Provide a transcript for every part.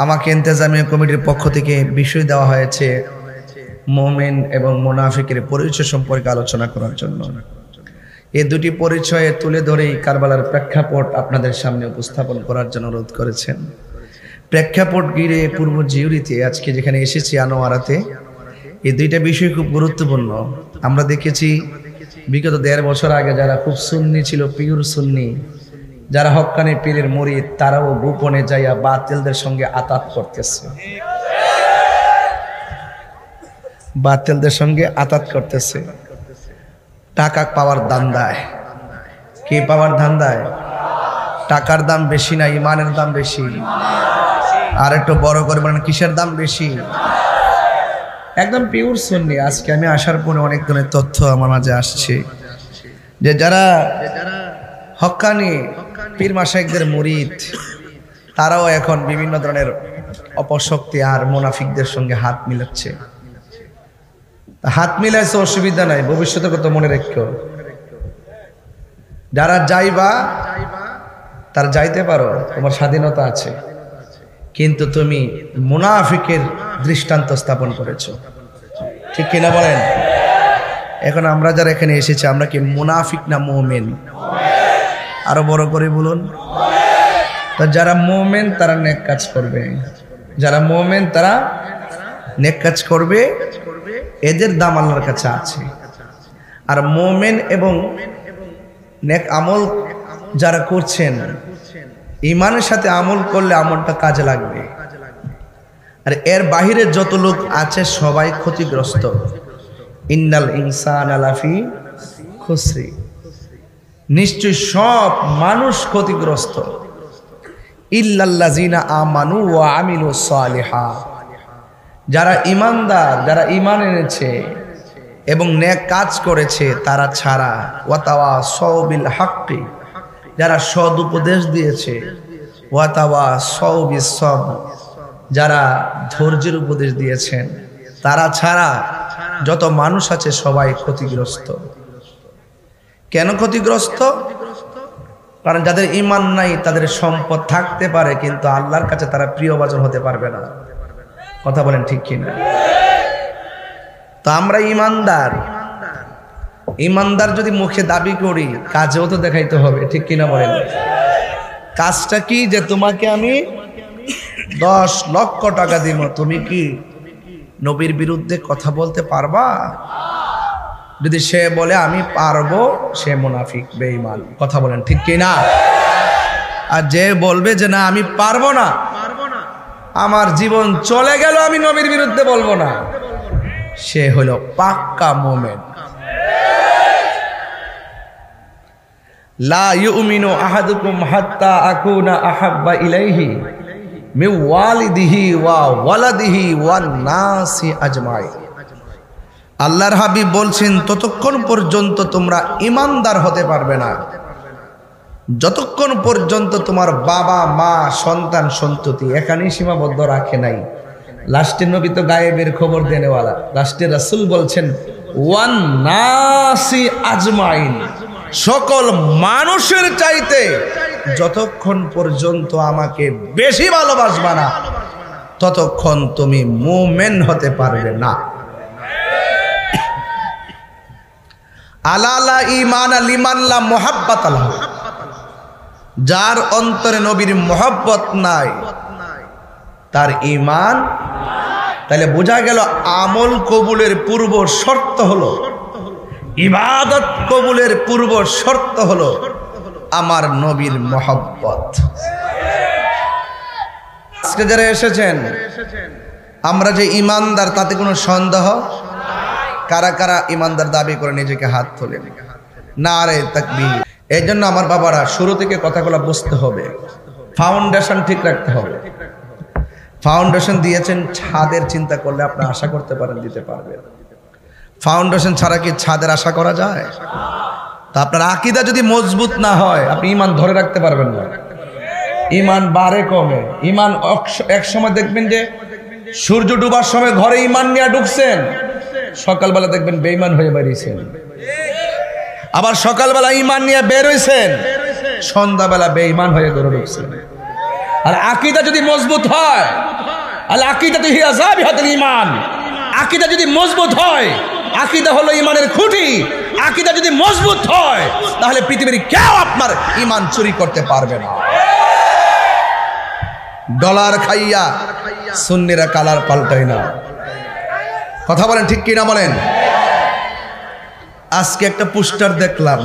আমাকে ইন্তেজামিয়া কমিটির পক্ষ থেকে বিষয় দেওয়া হয়েছে মুমিন এবং মুনাফিকের পরিচয় সম্পর্কে আলোচনা করার জন্য। এই দুটি পরিচয়ে তুলে ধরেই কারবালার প্রেক্ষাপট আপনাদের সামনে উপস্থাপন করার জন্য অনুরোধ করেছেন। প্রেক্ষাপট ঘিরে পূর্ব জিউরিতে আজকে যেখানে এসেছি আনোয়ারাতে, এই দুইটা বিষয় খুব গুরুত্বপূর্ণ। আমরা দেখেছি বিগত 1.5 বছর আগে যারা খুব সুন্নি ছিল, পিওর সুন্নি, যারা হক্কানি পীরের মুরিদ, তারাও গোপনে যাইয়া বাতিলদের সঙ্গে আতাত করতেছে, বাতিলদের সঙ্গে আতাত করতেছে টাকা পাওয়ার ধান্দায়। কি পাওয়ার ধান্দায়? টাকার দাম বেশি না ইমানের দাম বেশি? আর একটু বড় করে বলেন, কিসের দাম বেশি? একদম পিওর সুন্নি। আজকে আমি আসার পরে অনেক ধরনের তথ্য আমার মাঝে আসছে যে যারা হক্কানি পীর মাশায়েখদের মুরিদ, তারাও এখন বিভিন্ন ধরনের অপশক্তি আর মুনাফিকদের সঙ্গে হাত মিলাচ্ছে। হাত মিলাইছে, অসুবিধা নাই, ভবিষ্যতে কত মনে রেখো। যারা যাইবা তার যাইতে পারো, তোমার স্বাধীনতা আছে, কিন্তু তুমি মুনাফিকের দৃষ্টান্ত স্থাপন করেছো, ঠিক কিনা বলেন? এখন আমরা যারা এখানে এসেছি, আমরা কি মুনাফিক না মুমিন? আরো বড় করে বলুন। তো যারা মুমিন তারা নেক কাজ করবে, যারা মুমিন তারা নেক কাজ করবে, এদের দাম আল্লাহর কাছে আছে। আর মুমিন এবং নেক আমল যারা করছেন, ইমানের সাথে আমল করলে আমলটা কাজে লাগবে। আর এর বাহিরে যত লোক আছে সবাই ক্ষতিগ্রস্ত। ইন্নাল ইনসানা লাফি খুসরি, নিশ্চয় সব মানুষ ক্ষতিগ্রস্ত। ইল্লাল্লাযিনা আমানু ওয়া আমিলুস সালিহাত, যারা ইমানদার, যারা ইমান এনেছে এবং নেক কাজ করেছে তারা ছাড়া। ওয়া তাওয়াসাউ বিল হাক্কি, যারা সৎ উপদেশ দিয়েছে। ওয়া তাওয়াসাউ বিস সবর, যারা ধৈর্যের উপদেশ দিয়েছেন, তারা ছাড়া যত মানুষ আছে সবাই ক্ষতিগ্রস্ত। কেন ক্ষতিগ্রস্ত? কারণ যাদের ঈমান নাই তাদের সম্পদ থাকতে পারে, কিন্তু আল্লাহর কাছে তারা প্রিয়ভাজন হতে পারবে না। কথা বলেন ঠিক কিনা? তো আমরা ইমানদার, ইমানদার যদি মুখে দাবি করি, কাজেও তো দেখাইতে হবে, ঠিক কিনা বলেন? কাজটা কি? যে তোমাকে আমি 10 লক্ষ টাকা দিব, তুমি কি নবীর বিরুদ্ধে কথা বলতে পারবা? যদি সে বলে আমি পারবো, সে মুনাফিক, বেঈমান। কথা বলেন ঠিক কিনা? আর যে বলবে যে না আমি পারবো না, আমার জীবন চলে গেল, আমি নবীর বিরুদ্ধে বলবো না, সে হলো পাক্কা মুমিন। লা ইউমিনু আহাদুকুম হাত্তা আকুনা আহাব্বা ইলাইহি মিন ওয়ালিদিহি ওয়া ওয়ালাদিহি ওয়ান নাসি আজমাইন। আল্লাহর হাবিব বলছেন, ততক্ষণ পর্যন্ত তোমরা ইমানদার হতে পারবে না যতক্ষণ পর্যন্ত তোমার বাবা মা সন্তান সন্ততি এখানেই সীমাবদ্ধ রাখে নাই। লাস্টের নবী তো গায়েবের খবর দেনেওয়ালা, লাস্টের রাসূল বলছেন ওয়ান নাসি আজমাইন, সকল মানুষের চাইতে যতক্ষণ পর্যন্ত আমাকে বেশি ভালোবাসবা না ততক্ষণ তুমি মুমিন হতে পারবে না। আলা লা ঈমান লিমান লা মুহাব্বাত লাহু, যার অন্তরে নবীর মহব্বত নাই তার ঈমান। তাহলে বোঝা গেল আমল কবুলের পূর্ব শর্ত হলো, ইবাদত কবুলের পূর্ব শর্ত হলো আমার নবীর মহব্বত। আজকে যারা এসেছেন, আমরা যে ইমানদার তাতে কোনো সন্দেহ? কারা কারা ইমানদার দাবি করে নিজেকে হাত তোলেন? নারে তাকবীর। এই জন্য আমার বাবারা, শুরু থেকে কথাগুলো বুঝতে হবে, ফাউন্ডেশন ঠিক রাখতে হবে। ফাউন্ডেশন দিয়েছেন, ছাদের চিন্তা করলে আপনি আশা করতে পারেন দিতে পারবেন। ফাউন্ডেশন ছাড়া কি ছাদের আশা করা যায়? তা আপনার আকীদা যদি মজবুত না হয়, আপনি ঈমান ধরে রাখতে পারবেন না। ঈমান বাড়ে কমে। ঈমান এক সময় দেখবেন যে সূর্য ডুবার সময় ঘরে ঈমান নিয়ে ঢুকছেন, সকালবেলা দেখবেন বেঈমান হয়ে বেরিয়েছেন। আবার সকালবেলা ঈমান নিয়ে বের হইছেন, সন্ধ্যাবেলা বেঈমান হয়ে ঘরে ঢুকছেন। আর আকীদা যদি মজবুত হয়, আল আকীদাতু হিয়া যাবিহাতুল ঈমান। আকীদা যদি মজবুত হয়, আকীদা হলো ঈমানের খুঁটি, আকীদা যদি মজবুত হয় তাহলে পৃথিবীর কেউ আপনার ঈমান চুরি করতে পারবে না। ডলার খাইয়া সুন্নিরা কালার পাল্টায় না। কথা বলেন ঠিক কিনা বলেন? আজকে একটা পোস্টার দেখলাম,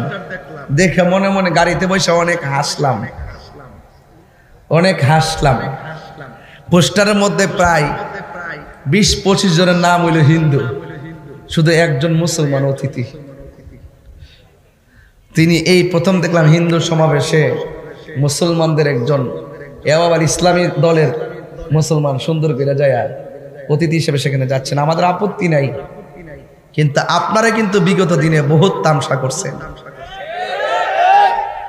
দেখে মনে মনে গাড়িতে বসে অনেক হাসলাম। পোস্টারের মধ্যে প্রায় 20-25 জনের নাম হইল হিন্দু, শুধু একজন মুসলমান অতিথি। তিনি এই প্রথম দেখলাম হিন্দু সমাবেশে মুসলমানদের একজন, আবার ইসলামী দলের মুসলমান সুন্দর করে যায় অতিথি হিসেবে সেখানে যাচ্ছেন। আমাদের আপত্তি নাই, কিন্তু আপনারা কিন্তু বিগত দিনে বহুত তামসা করছেন।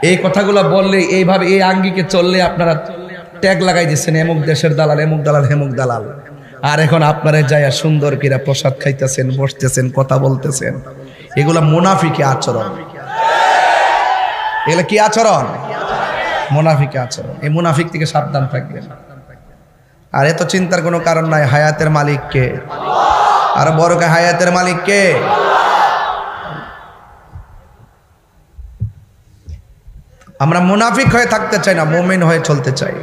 এই কথাগুলো বললে, এইভাবে এই আঙ্গিকে চললে আপনারা ট্যাগ লাগাই দিচ্ছেন, এমুক দেশের দালাল, এমুক দালাল, হেমুক দালাল। আর এখন আপনারা যাইয়া সুন্দর করে প্রসাদ খাইতেছেন, বসতেছেন, কথা বলতেছেন। এগুলা মুনাফিকি আচরণ। এগুলা কি আচরণ? মুনাফিকি আচরণ। এই মুনাফিক থেকে সাবধান থাকবেন। আর এত চিন্তার কোনো কারণ নাই। হায়াতের মালিক কে? আর বড় কে? হায়াতের মালিক কে? আমরা মুনাফিক হয়ে থাকতে চাই না, মুমিন হয়ে চলতে চাই।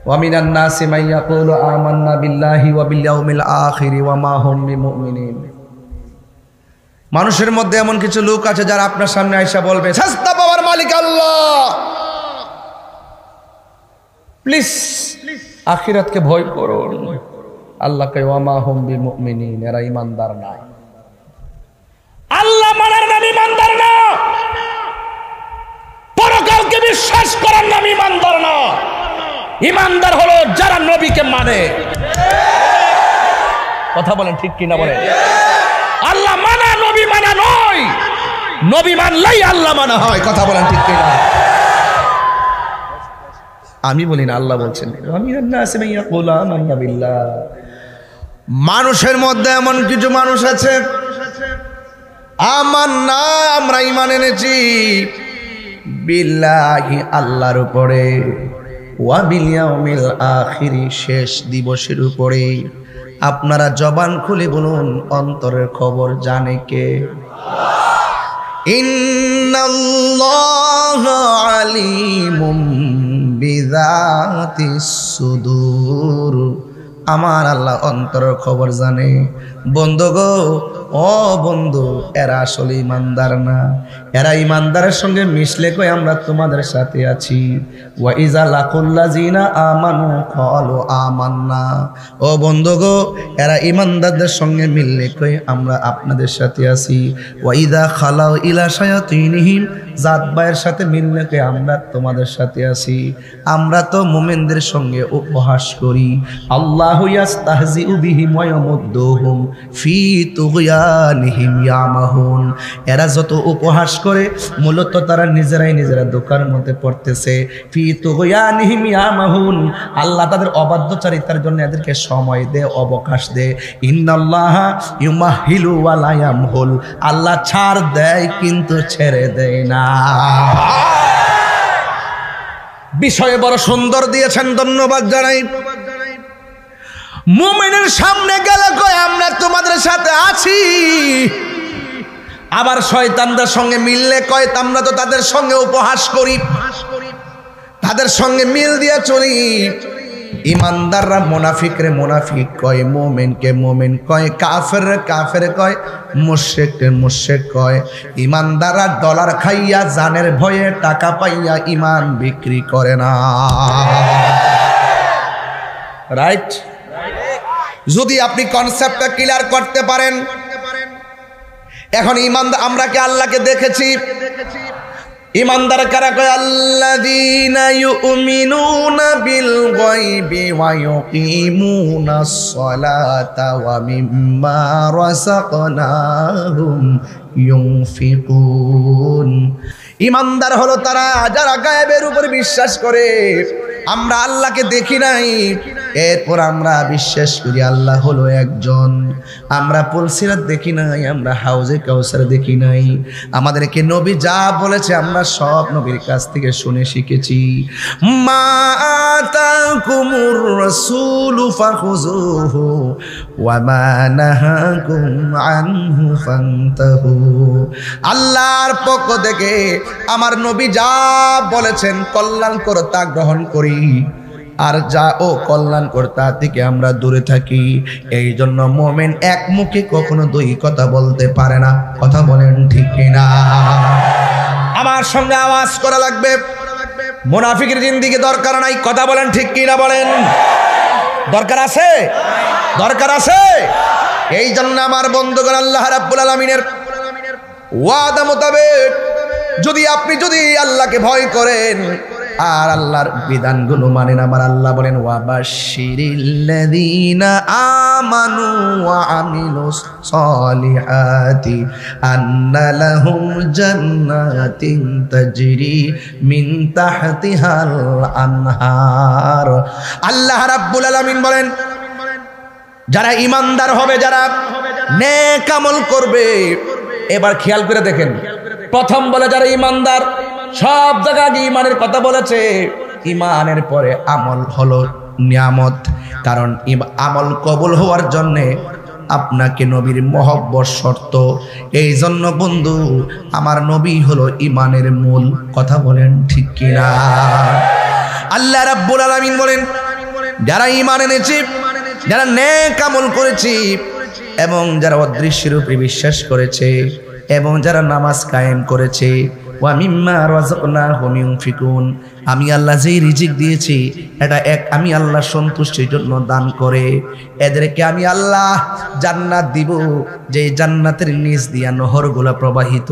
ওয়া মিনান নাসি মান ইয়াকুলু আমান্না বিল্লাহি ওয়া বিল ইয়াউমিল আখির ওয়া মা হুম বিমুমিনিন। মানুষের মধ্যে এমন কিছু লোক আছে যারা আপনার সামনে আইসা বলবে সস্তা পাওয়ার মালিক আল্লাহ। প্লিজ আখিরাতকে ভয় করুন। আল্লাহকে ওয়া মা হুম বিমুমিনিন, এরা ঈমানদার না। আল্লাহ মানার নাম ঈমানদার না, পরকালকে বিশ্বাস করার নাম ঈমানদার না। ঈমানদার হলো যারা নবীকে মানে। কথা বলেন ঠিক কিনা বলেন? আল্লাহ মানা নবী মানা নয়, নবী মানলেই আল্লাহ মানা হয়। কথা বলেন ঠিক কিনা? আমি বলি না, আল্লাহ বলছেন। মানুষের মধ্যে এমন কিছু মানুষ আছে, আমার না আমরা ঈমান এনেছি বিল্লাহি আল্লাহর উপরে, ওয়া বিল ইয়াউমিল আখির শেষ দিবসের উপরে। আপনারা জবান খুলে বলুন, অন্তরের খবর জানে কে? ইন্নাল্লাহা আলিমুম বিযাতিস সুদূর। আমার আল্লাহ অন্তরের খবর জানে। বন্ধু গো, ও বন্ধু, এরা আসলে ইমানদার না। এরা ইমানদারের সঙ্গে মিশলে কই আমরা তোমাদের সাথে আছি। ওয়া ইযা লাকুল্লাযিনা আমানু ক্বালু আমান্না। ও বন্ধু গো, এরা ইমানদারদের সঙ্গে মিললে কই আমরা আপনাদের সাথে আছি। ওয়া ইযা খালাউ ইলা শায়াতিনহিম, জাত ভাইয়ের সাথে মিললে কই আমরা তোমাদের সাথে আছি। আমরা তো মুমিনদের সঙ্গে উপহাস করি। আল্লাহু ইয়াস্তাহজিউ বিহিম ওয়া ইয়ামুদ্দুহুম ফি তুগয়ানিহিম ইয়ামাহুন। এরা যত উপহাস করে, মূলত তারা নিজেরা দোকানের মধ্যে পড়তেছে। ফি তুগয়ানিহিম ইয়ামাহুন। আল্লাহ তাদের অবাধ্যচারিতার জন্য এদেরকে সময় দেয়, অবকাশ দেয়। ইন্নাল্লাহা ইউমাহিলু ওয়া লা ইয়ামহুল। আল্লাহ ছাড় দেয় কিন্তু ছেড়ে দেয় না। বিষয়ে বড় সুন্দর দিয়েছেন, ধন্যবাদ জানাই। মুমিনের সামনে গেলে কয় আমরা তোমাদের সাথে আছি, আবার শয়তানদের সঙ্গে মিললে কয় আমরা তো তাদের সঙ্গে উপহাস করি, তাদের সঙ্গে মিল দিয়ে চলি। ইমানদাররা মুনাফিকরে মুনাফিক কয়, মুমিনকে মুমিন কয়, কাফেররে কাফের কয়, মুশরিককে মুশরিক কয়। ইমানদাররা ডলার খাইয়া জানের ভয়ে টাকা পাইয়া ইমান বিক্রি করে না। রাইট? যদি আপনি কনসেপ্টটা ক্লিয়ার করতে পারেন। এখন ইমানদার, আমরা কি আল্লাহকে দেখেছি? ইমানদার কারা কয়? আল্লাযীনা ইউমিনুনা বিল গায়বি ওয়া ইউকিমুনাস সালাতা ওয়া মিম্মা রাযাকনাহুম ইউনফিকুন। ইমানদার হলো তারা যারা গায়েবের উপর বিশ্বাস করে। আমরা আল্লাহকে দেখি নাই, এরপর আমরা বিশ্বাস করি আল্লাহ হলো একজন। আমরা পুলসিরাত দেখি নাই, আমরা হাউজে কাউসার দেখি নাই। আমাদেরকে নবী যা বলেছে আমরা সব নবীর কাছ থেকে শুনে শিখেছি। মা আতাকুমুর রাসূলু ফাখুযুহু ওয়া মা নাহাকুম আনহু ফান্তাহু। আল্লাহর পক্ষ থেকে আমার নবী যা বলেছেন কল্যাণকর তা গ্রহণ করি, আর যা ও কল্যাণকর তা থেকে আমরা দূরে থাকি। এই জন্য মুমিন এক মুখে কখনো দুই কথা বলতে পারে না। কথা বলেন ঠিক কিনা? আমার সঙ্গে আওয়াজ করা লাগবে। মুনাফিকের জিন্দেগি দরকার নাই। কথা বলেন ঠিক কিনা? বলেন দরকার আছে? দরকার আছে। এই জন্য আমার বন্ধুগণ, আল্লাহ রাব্বুল আলামিনের ওয়াদা মোতাবেক যদি আপনি আল্লাহকে ভয় করেন আর আল্লাহর বিধানগুলো মানেন, আমার আল্লাহ বলেন ওয়াবাশশিরিল্লাযীনা আমানু ওয়া আমিলুস সলিহাতি আন্না লাহুম জান্নাতিন তাজরি মিন তাহতিহাল আনহার। আল্লাহ রাব্বুল আলামিন বলেন যারা ঈমানদার হবে, যারা নেক আমল করবে। এবার খেয়াল করে দেখেন, প্রথম বলে যারা ঈমানদার, সব জায়গায় ঈমানের কথা বলেছে। ঈমানের পরে আমল হলো নিয়ামত, কারণ আমল কবুল হওয়ার জন্য আপনাকে নবীর মহব্বত শর্ত। এই জন্য বন্ধু আমার নবী হলো ঈমানের মূল। কথা বলেন ঠিক কিনা? আল্লাহ রাব্বুল আলামিন বলেন যারা ঈমান এনেছে, যারা নেক আমল করেছে এবং যারা অদৃশ্যের উপরে বিশ্বাস করেছে এবং যারা নামাজ কায়েম করেছে, ওয়া মিম্মা রাযাকনাহুম ইউনফিকুন, আমি আল্লাহ যেই রিজিক দিয়েছি এটা আমি আল্লাহ সন্তুষ্টির জন্য দান করে এদেরকে আমি আল্লাহ জান্নাত দিব, যে জান্নাতের নিচ দিয়া নহরগুলা প্রবাহিত।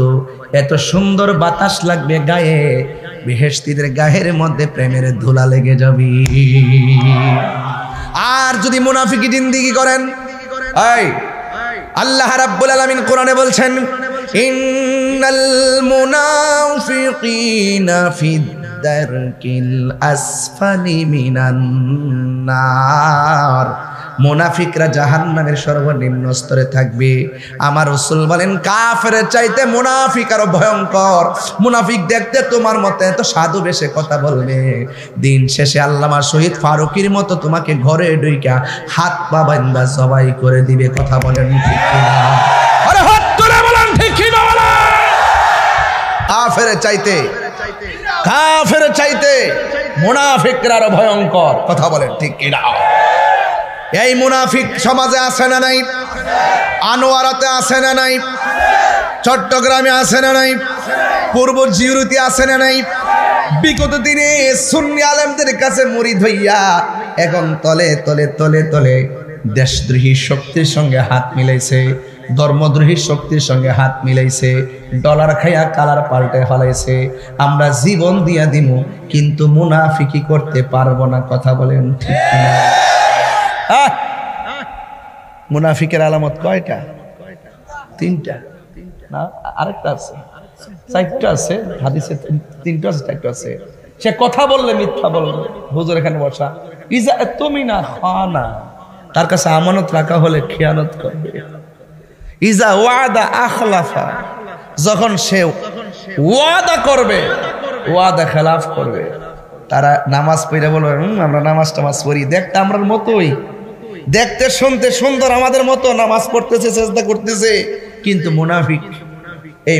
এত সুন্দর বাতাস লাগবে গায়ে, বেহেশতীদের গায়ের মধ্যে প্রেমের ধুলা লেগে যাবে। আর যদি মুনাফিকি জিন্দেগি করেন, আল্লাহ রাব্বুল আলামিন কোরআনে বলছেন ইন্নাল মুনাফিকিনা ফিদ-দারকিল আসফালি মিনান নার। মুনাফিকরা জাহান্নামের সর্বনিম্ন স্তরে থাকবে। আমার রাসূল বলেন কাফেরের চাইতে মুনাফিক আরো ভয়ঙ্কর। মুনাফিক দেখতে তোমার মতো এত সাধু বেশে কথা বলবে, দিন শেষে আল্লামা শহীদ ফারুকীর মতো তোমাকে ঘরে ঢুইকা হাত পা বাঁধা জবাই করে দিবে। কথা বলেন ঠিক কিনা? আরে হাত তুলে বলেন ঠিক কিনা? বলেন কাফেরের চাইতে মুনাফিকরা আরো ভয়ঙ্কর। কথা বলেন ঠিক কিনা? এই মুনাফিক সমাজে আছে না নাই? আনোয়ারাতে আছে না নাই? চট্টগ্রামে আছে না নাই? পূর্ব জিউরিতে আছে না নাই? বিগত দিনে সুন্নি আলেমদের কাছে মুরিদ হইয়া এখন তলে তলে তলে তলে দেশদ্রোহী শক্তির সঙ্গে হাত মিলাইছে, ধর্মদ্রোহী শক্তির সঙ্গে হাত মিলাইছে, ডলার খাইয়া কালার পাল্টে ফেলাইছে। আমরা জীবন দিয়া দিমু কিন্তু মুনাফিকি করতে পারবো না। কথা বলেন ঠিক কিনা? মুনাফিকের আলামত কয়টা? তিনটা না, আরেকটা আছে, চারটা আছে হাদিসে, তিনটা আছে, চারটা আছে। সে কথা বললে মিথ্যা বলবে। হুজুর এখানে বসা, ইজা তুমি না খানা, তার কাছে আমানত রাখা হলে খেয়ানত করবে। ইজা ওয়াদা আখলাফা, যখন সে ওয়াদা করবে ওয়াদা খেলাফ করবে। তারা নামাজ পড়ে বলবে আমরা নামাজ পড়ি, দেখতে আমরার মতোই, দেখতে শুনতে সুন্দর আমাদের মতো, নামাজ পড়তেছে, সেজদা করতেছে, কিন্তু মুনাফিক। এই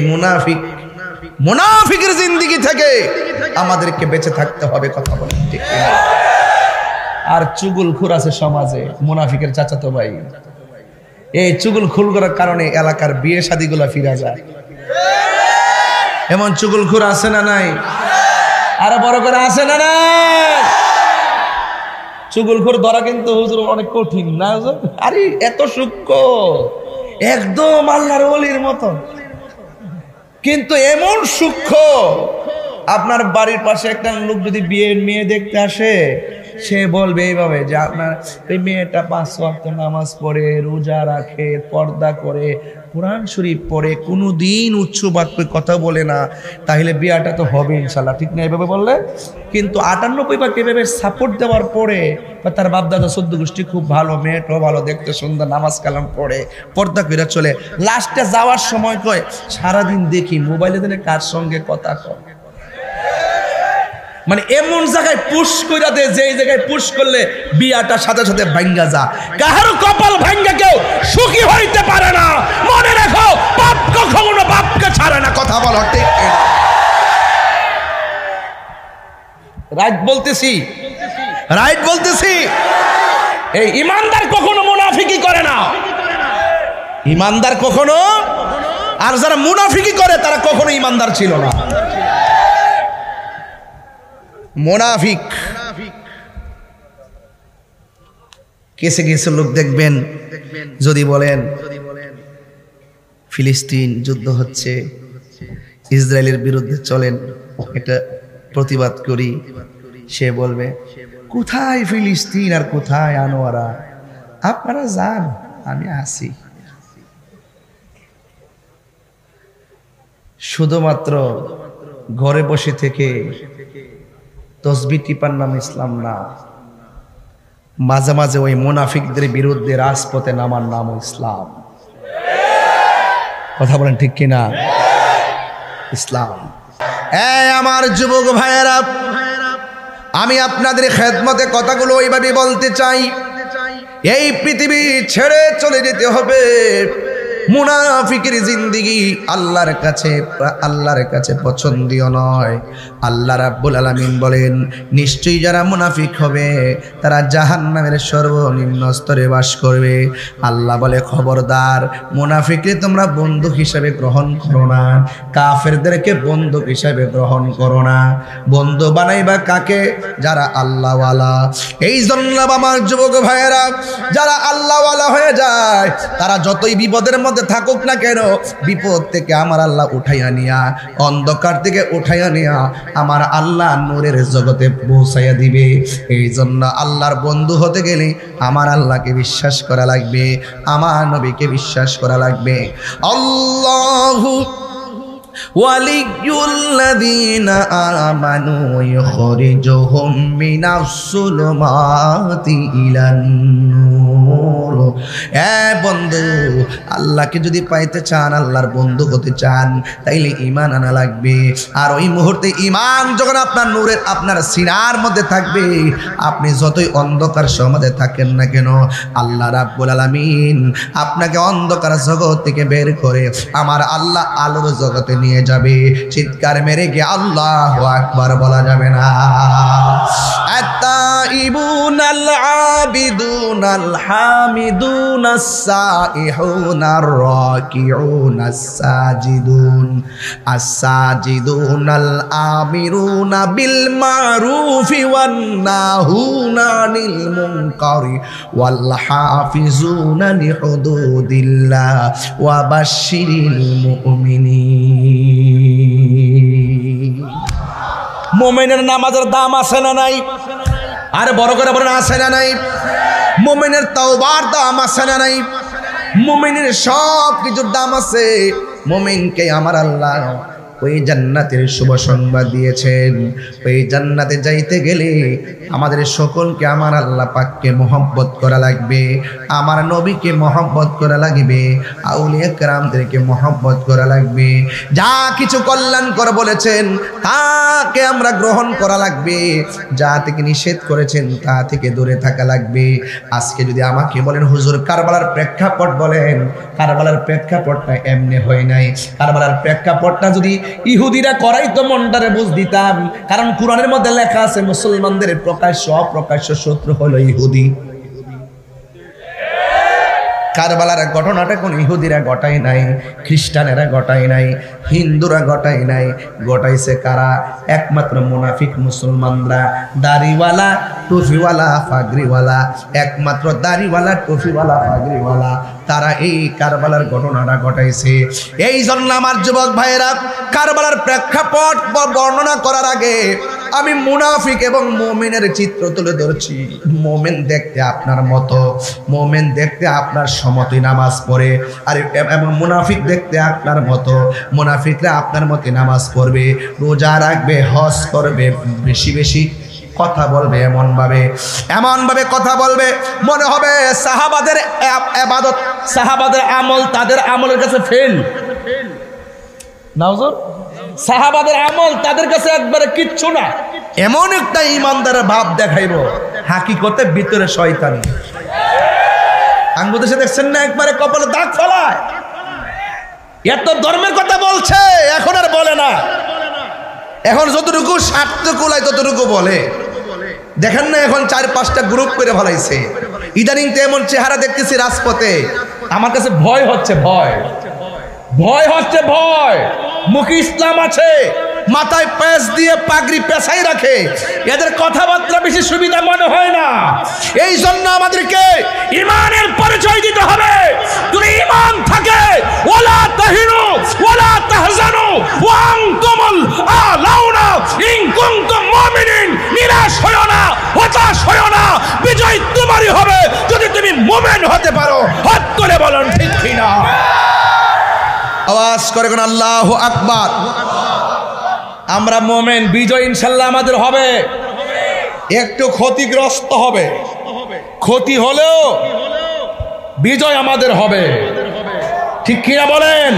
মুনাফিকের জিন্দেগি থেকে আমাদেরকে বেঁচে থাকতে হবে। কথা বলেন ঠিক কিনা? আর চুগলখোর আছে সমাজে, মুনাফিকের চাচাতো ভাই। এই চুগলখোর করার কারণে এলাকার বিয়ে শাদীগুলা ফিরা যায়। এমন চুগলখোর আছে না নাই? আরো বড় করে আছে না নাই? চুগলখোর ধরা কিন্তু হুজুর অনেক কঠিন না হুজুর? আরে এত সূক্ষ্ম, একদম আল্লাহর ওলির মতো, কিন্তু এমন সূক্ষ্ম। আপনার বাড়ির পাশে একটা লোক যদি বিয়ের মেয়ে দেখতে আসে, সে বলবে এইভাবে যে আপনার এই মেয়েটা 5 ওয়াক্ত নামাজ পড়ে, রোজা রাখে, পর্দা করে, কোরআন শরীফ পড়ে কোনোদিন উচ্চ বাক্যে কথা বলে না, তাহলে বিয়াটা তো হবে ইনশাল্লাহ, ঠিক না এভাবে বললে? কিন্তু 98 এভাবে সাপোর্ট দেওয়ার পরে বা তার বাপদাদা সদ্য গোষ্ঠী খুব ভালো, মেয়েটাও ভালো, দেখতে সুন্দর, নামাজ কালাম পড়ে, পর্দা করে চলে, লাস্টে যাওয়ার সময় কয় সারাদিন দেখি মোবাইলে দিনে কার সঙ্গে কথা কয়। মানে এমন জায়গায় পুশ করে দে যেই জায়গায় পুশ করলে বিয়াটা সাথে সাথে ভাঙ্গা যা। কাহারও কপাল ভাঙ্গা কেউ সুখী হইতে পারে না। মনে রাখো, বাপ কখনো বাপকে ছাড়ে না। কথা বলো ঠিক রাইট বলতেছি? রাইট বলতেছি? এই ইমানদার কখনো মুনাফিকি করে না, ইমানদার কখনো। আর যারা মুনাফিকি করে তারা কখনো ইমানদার ছিল না। মুনাফিক কেসে কেসে লোক দেখবেন, যদি বলেন ফিলিস্তিন যুদ্ধ হচ্ছে, ইসরায়েলের বিরুদ্ধে চলেন এটা প্রতিবাদ করি, সে বলবে কোথায় ফিলিস্তিন আর কোথায় আনোয়ারা, আপনারা যান আমি আসি। শুধুমাত্র ঘরে বসে থেকে তসবিহ টিপার নাম ইসলাম না, মাঝে মাঝে ওই মুনাফিকদের বিরুদ্ধে রাজপথে নামার নাম ইসলাম। কথা বলেন ঠিক কিনা? ইসলাম। আমার যুবক ভাইয়েরা, আমি আপনাদের খেদমতে কথাগুলো ওইভাবে বলতে চাই। এই পৃথিবী ছেড়ে চলে যেতে হবে। মুনাফিকের জিন্দেগি আল্লাহর কাছে পছন্দীয় নয়। আল্লাহ রাব্বুল আলামিন বলেন, নিশ্চয়ই যারা মুনাফিক হবে তারা জাহান্নামের সর্বনিম্ন স্তরে বাস করবে। আল্লাহ বলে, খবরদার মুনাফিককে তোমরা বন্ধু হিসেবে গ্রহণ করো না, কাফেরদেরকে বন্ধু হিসেবে গ্রহণ করো না। বন্ধু বানাইবা কাকে? যারা আল্লাহওয়ালা। এই জন্য আমার যুবক ভাইয়েরা, যারা আল্লাহওয়ালা হয়ে যায় তারা যতই বিপদের মধ্যে থাকুক না কেন, বিপদ থেকে আমার আল্লাহ উঠাইয়া নিয়া, অন্ধকার থেকে উঠাইয়া নিয়া আমার আল্লাহ নূরের জগতে পৌঁছাইয়া দিবে। এই জন্য আল্লাহর বন্ধু হতে গেলে আমার আল্লাহকে বিশ্বাস করা লাগবে, আমার নবীকে বিশ্বাস করা লাগবে। আল্লাহু ওয়ালিয়ুল্লাযীনা আমানু ইখরিজুহুম মিনাস সুলুমাতি ইলান নূর। বন্ধু, আল্লাহকে যদি পাইতে চান, আল্লাহর বন্ধু হতে চান, তাইলে ঈমান আনা লাগবে। আর ওই মুহূর্তে ঈমান যখন আপনার নূরের আপনার সিনার মধ্যে থাকবে, আপনি যতই অন্ধকার সমাজে থাকেন না কেন, আল্লাহ রাব্বুল আলামিন আপনাকে অন্ধকার জগৎ থেকে বের করে আমার আল্লাহ আলোর জগতে নিয়ে যাবে। চিৎকার মেরে গিয়ে আল্লাহু আকবার বলা যাবে না? আত-তাইবুনাল আবিদুনাল হামিদুনাস সাইহুনার রাকিউনাস সাজিদুন আস-সাজিদুনাল আমিরুনা বিল মারুফি ওয়ান নাহুনা আনিল মুনকারি ওয়াল হাফিজুনা লিহুদুদিল্লাহ ওয়া বাশশিরিল মুমিনিন। মুমিনের নামাজের দাম আছে না নাই? আর বড় করে বলেন, আছে না নাই? মুমিনের তাওবার দাম আছে না নাই? মুমিনের সব কিছুর দাম আছে। মুমিনকে আমার আল্লাহ ওই জান্নাতের শুভ সংবাদ দিয়েছেন। ওই জান্নাতে যাইতে গেলে আমাদের সকলকে আমার আল্লাহ পাককে মহব্বত করা লাগবে, আমার নবীকে মহব্বত করা লাগবে, আউলিয়া কেরামদেরকে মহব্বত করা লাগবে। যা কিছু কল্যাণকর বলেছেন তাকে আমরা গ্রহণ করা লাগবে, যা থেকে নিষেধ করেছেন তা থেকে দূরে থাকা লাগবে। আজকে যদি আমাকে বলেন হুজুর কারবালার প্রেক্ষাপট বলেন, কারবালার প্রেক্ষাপটটা এমনি হয় নাই। কারবালার প্রেক্ষাপটটা যদি ইহুদিরা করাই তো মনটারে বুঝ দিতাম। কারণ কোরআনের মধ্যে লেখা আছে মুসলমানদের প্রকাশ্য অপ্রকাশ্য শত্রু হলো ইহুদি। কারবালার ঘটনাটা কোন ইহুদিরা ঘটায় নাই, খ্রিস্টানেরা ঘটায় নাই, হিন্দুরা ঘটায় নাই, ঘটাইছে কারা? একমাত্র মুনাফিক মুসলমানরা, দাড়িওয়ালা টুপিওয়ালা পাগড়িওয়ালা, একমাত্র দাড়িওয়ালা টুপিওয়ালা পাগড়িওয়ালা, তারা এই কারবালার ঘটনাটা ঘটাইছে। এই জন্য আমার যুবক ভাইয়েরা, কারবালার প্রেক্ষাপট বর্ণনা করার আগে আমি মুনাফিক এবং মুমিনের চিত্র তুলে ধরছি। মুমিন দেখতে আপনার মতো, মুমিন দেখতে আপনার সমতি নামাজ পড়ে, আর এবং মুনাফিক দেখতে আপনার মতো, মুনাফিকরা আপনার মতো নামাজ পড়বে, রোজা রাখবে, হজ করবে, বেশি বেশি কথা বলবে, এমন ভাবে কথা বলবে মনে হবে সাহাবাদের ইবাদত, সাহাবাদের আমল তাদের আমলের কাছে ফেল। নাউজুর, সাহাবাদের আমল তাদের কাছে একবারে কিচ্ছু না, এমন একটা ইমানদারের ভাব দেখাইব, হাকিকতে ভিতরে শয়তানি। আঙ্গুদেশে দেখছেন না, একবারে কপালে দাগ ফলায়। এত ধর্মের কথা বলছে, এখন আর বলে না, এখন যতটুকু স্বার্থ কুলায় ততটুকু বলে। দেখেন না এখন 4-5টা গ্রুপ করে ফলাইছে। ইদানিং তো এমন চেহারা দেখতেছি রাজপথে, আমার কাছে ভয় হচ্ছে, ভয় হচ্ছে। মুখে ইসলাম আছে, মাথায় প্যাচ দিয়ে পাগড়ি পেছাই রাখে, এদের কথাবার্তা বেশি সুবিধা মনে হয় না। এই জন্য আমাদেরকে ইমানের পরিচয় দিতে হবে। যদি ইমান থাকে, ওয়ালা তাহিনু ওয়ালা তাহজানু ওয়া আনতুমুল আলাউনা ইন কুনতুম মুমিনিন। নিরাশ হয়ো না, হতাশ হয়ো না, বিজয় তোমারই হবে যদি তুমি মুমিন হতে পারো। হাত করে বলেন ঠিক কিনা? আওয়াজ করে কোন আল্লাহু আকবার। আমরা মুমিন, বিজয় ইনশাআল্লাহ আমাদের হবে। একটু ক্ষতিগ্রস্ত হবে, ক্ষতি হলেও বিজয় আমাদের হবে, ঠিক কিনা বলেন?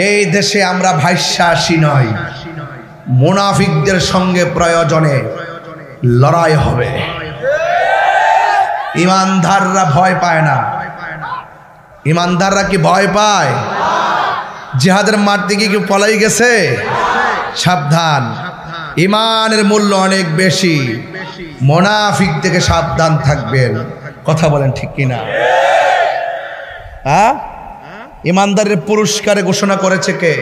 এই দেশে আমরা ভাষ্যাসী নই, মুনাফিকদের সঙ্গে প্রয়োজনে লড়াই হবে। ইমানদাররা ভয় পায় না। ইমানদাররা কি ভয় পায়? জিহাদের মাঠ থেকে কি পলাই গেছে? সাবধান, ইমানের মূল্য অনেক বেশি। মুনাফিক থেকে সাবধান থাকবেন। কথা বলেন ঠিক কিনা? হ্যাঁ, ইমানদারের পুরস্কারে ঘোষণা করেছে কে?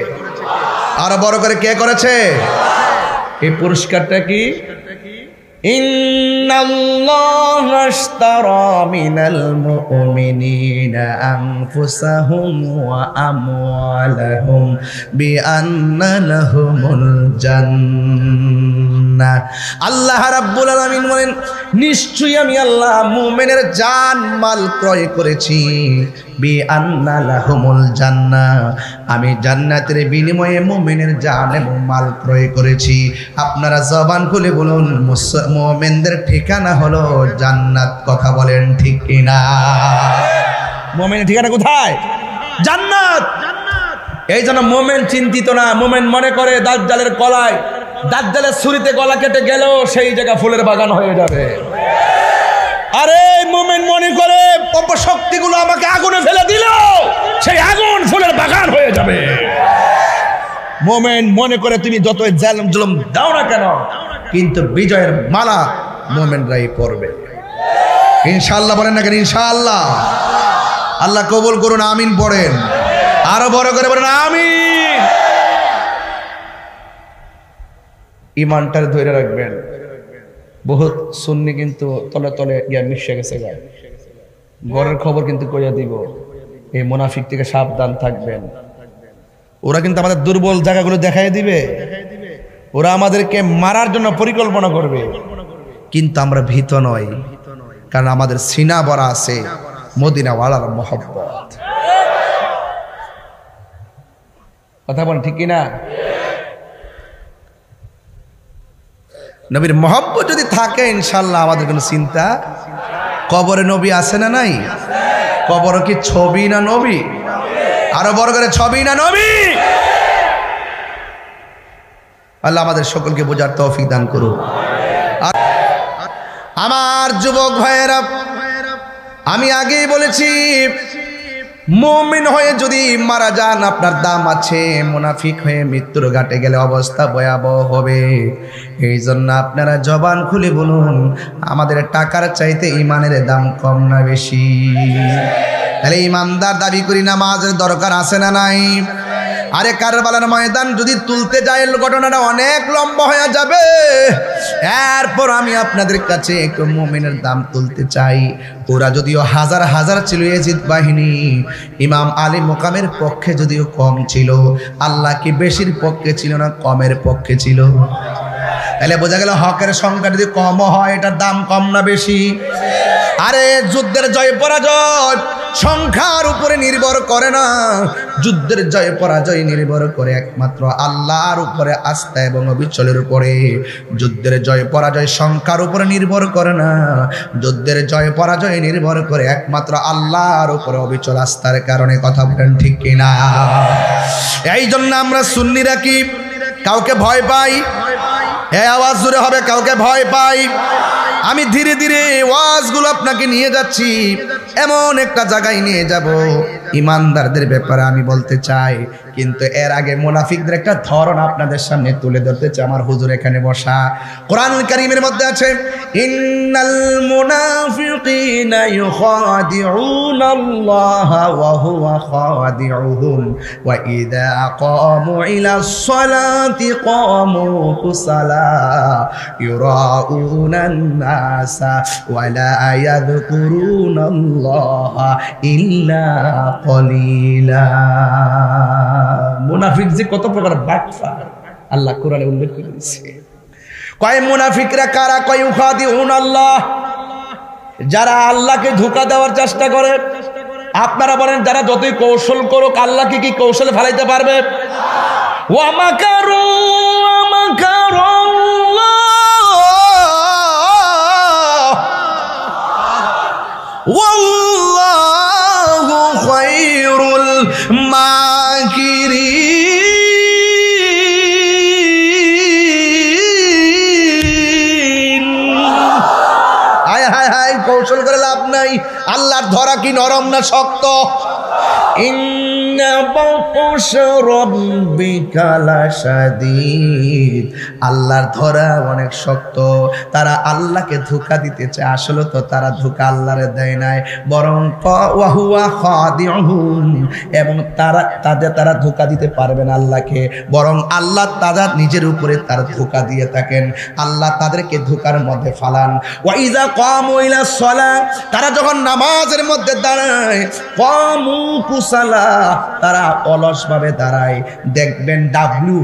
আরো বড় করে কে করেছে? এই পুরস্কারটা কি? ইন্নাল্লাহা আশতারা মিনাল মুমিনিনা আনফুসাহুম ওয়া আমওয়ালাহুম বিআন্না লাহুমুল জান্নাহ। আল্লাহ রাব্বুল আলামিন বলেন, নিশ্চয়ই আমি আল্লাহ মুমিনের জান মাল ক্রয় করেছি। বিআন্না লাহুমুল জান্নাহ, আমি জান্নাতের বিনিময়ে মুমিনের জান এবং মাল ক্রয় করেছি। আপনারা জবান খুলে বলুন, মুমিনদের ঠিকানা হলো জান্নাত। কথা বলেন ঠিক কিনা? মুমিনের ঠিকানা কোথায়? জান্নাত। এই জন্য মুমিন চিন্তিত না। মুমিন মনে করে দাজ্জালের গলায়, দাজ্জালের ছুরিতে গলা কেটে গেল, সেই জায়গা ফুলের বাগান হয়ে যাবে। আরে মুমিন মনে করে অপশক্তিগুলো আমাকে আগুনে ফেলে দিল, সেই আগুন ফুলের বাগান হয়ে যাবে। মুমিন মনে করে তুমি যতই জালেম জুলুম দাও না কেন, কিন্তু বিজয়ের মালা মুমিনরাই পরবে। ইনশাআল্লাহ বলেন না কেন? ইনশাআল্লাহ। আল্লাহ কবুল করুন, আমিন পড়েন। আরো বড় করে বলেন আমিন। ইমানটার ধরে রাখবেন। বহুত সুন্নি কিন্তু তলে তলে গিয়া মিশে গেছে। ঘরের খবর কিন্তু কইয়া দিব, এই মুনাফিক থেকে সাবধান থাকবেন। ওরা কিন্তু আমাদের দুর্বল জায়গাগুলো দেখাই দিবে, ওরা আমাদেরকে মারার জন্য পরিকল্পনা করবে, কিন্তু আমরা ভীত নই, কারণ আমাদের সিনা ভরা আছে মদিনাওয়ালার মহব্বত। কথা বলেন ঠিক কিনা? নবীর মহব্বত যদি থাকে ইনশাআল্লাহ আমাদের কোনো চিন্তা। কবরে নবী আছে না নাই? কবর কি ছবি না নবী? আরো বড় করে ছবি না নবী? আল্লাহ আমাদের সকলকে বোঝার তৌফিক দান করুন। আমার যুবক ভাইয়েরা, আমি আগেই বলেছি, মুমিন হয়ে যদি মারা যান আপনার দাম আছে, মুনাফিক হয়ে মৃত্যুর ঘাটে গেলে অবস্থা ভয়াবহ হবে। এই জন্য আপনারা জবান খুলে বলুন, আমাদের টাকার চাইতে ইমানের দাম কম না বেশি? তাহলে ইমানদার দাবি করি, নামাজের দরকার আছে না নাই? আরে কারবালার ময়দান যদি তুলতে যাই, ঘটনাটা অনেক লম্বা হয়ে যাবে। এরপর আমি আপনাদের কাছে একটু মুমিনের দাম তুলতে চাই। ওরা যদিও হাজার হাজার ছিল ইয়াজিদ বাহিনী, ইমাম আলী মোকামের পক্ষে যদিও কম ছিল, আল্লাহ কি বেশির পক্ষে ছিল না কমের পক্ষে ছিল? তাহলে বোঝা গেল হকের সংখ্যা যদি কম হয় এটার দাম কম না বেশি? আরে যুদ্ধের জয় পরাজয় সংখ্যার উপরে নির্ভর করে না, যুদ্ধের জয় পরাজয় নির্ভর করে একমাত্র আল্লাহর উপরে আস্থা এবং অবিচলের উপরে। যুদ্ধের জয় পরাজয় সংখ্যার উপরে নির্ভর করে না, যুদ্ধের জয় পরাজয় নির্ভর করে একমাত্র আল্লাহর উপরে অবিচল আস্থার কারণে। কথা বলেন ঠিক কিনা? এই জন্য আমরা সুন্নিরা কি কাউকে ভয় পাই? এই আওয়াজ জোরে হবে, কাউকে ভয় পাই? আমি ধীরে ধীরে ওয়াজগুলো আপনাকে নিয়ে যাচ্ছি, এমন একটা জায়গায় নিয়ে যাব ইমানদারদের ব্যাপারে আমি বলতে চাই, কিন্তু এর আগে মুনাফিকদের একটা ধরন আপনাদের সামনে তুলে ধরতে চাই। আমার হুজুর এখানে বসা, কোরআন কারীমের মধ্যে আছে ইন্নাল মুনাফিকিনা ইউখাদিউনাল্লাহা ওয়া হুয়া খাদিউহুম ওয়া ইযা ক্বামু ইলাস সালাতি ক্বামু কুসালা ইউরাউনান নাসা ওয়া লা ইয়াযকুরুনাল্লাহা ইল্লা কলিলা। মুনাফিক যে কত প্রকার বাটফার আল্লাহ কোরআনে উল্লেখ করে দিয়েছে। কয় মুনাফিকরা কারা? কয় ইউখাদিউনাল্লাহ, যারা আল্লাহকে ধোঁকা দেওয়ার চেষ্টা করে। আপনারা বলেন যারা যতই কৌশল করুক আল্লাহকে কি কৌশলে ফেলাইতে পারবে? ওয়া মাকারু ওয়া মাকারুল্লাহ ওয়াল্লাহু খায়রুল মাকিরিন। হায় হায় হায়, কৌশল করে লাভ নাই। আল্লাহর ধরা কি নরম না শক্ত? ইন্না বাতশা রাব্বিকা লাশাদীদ, আল্লাহর ধরা অনেক শক্ত। তারা আল্লাহকে ধোঁকা দিতে চায়, আসলে তো তারা ধোঁকা আল্লাহরে দেয় নাই, বরং ওয়া হুয়া খাদিউহুম, এবং তারা ধোঁকা দিতে পারবে না আল্লাহকে, বরং আল্লাহ তাদের নিজের উপরে তার ধোঁকা দিয়ে থাকেন। আল্লাহ তাদেরকে ধোঁকার মধ্যে ফালান। ওয়া ইযা ক্বামু ইলাস সালাহ, তারা যখন নামাজের মধ্যে দাঁড়ায়, ক্বামু কুসালা, তারা অলস ভাবে দাঁড়ায়। দেখবেন ডাব্লিউ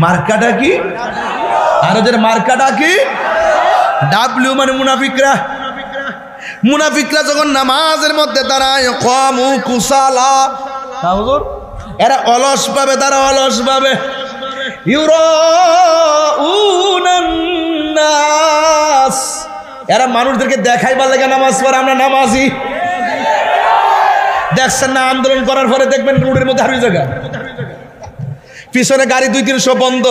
মার্কাটা কি, আর ওদের মার্কাটা কি? ডাব্লিউ মানে মুনাফিকরা। মুনাফিকরা যখন নামাজের মধ্যে দাঁড়ায়, ক্বামু কুসালা, এরা অলস ভাবে দাঁড়ায়, অলস ভাবে। ইউরাউনান নাস, এরা মানুষদেরকে দেখাইবার লাগে নামাজ পড়ে, আমরা নামাজি। দেখছেন না আন্দোলন করার পরে দেখবেন রোডের মধ্যে হারিয়ে জায়গা, পিছনে গাড়ি 2-300 বন্ধ,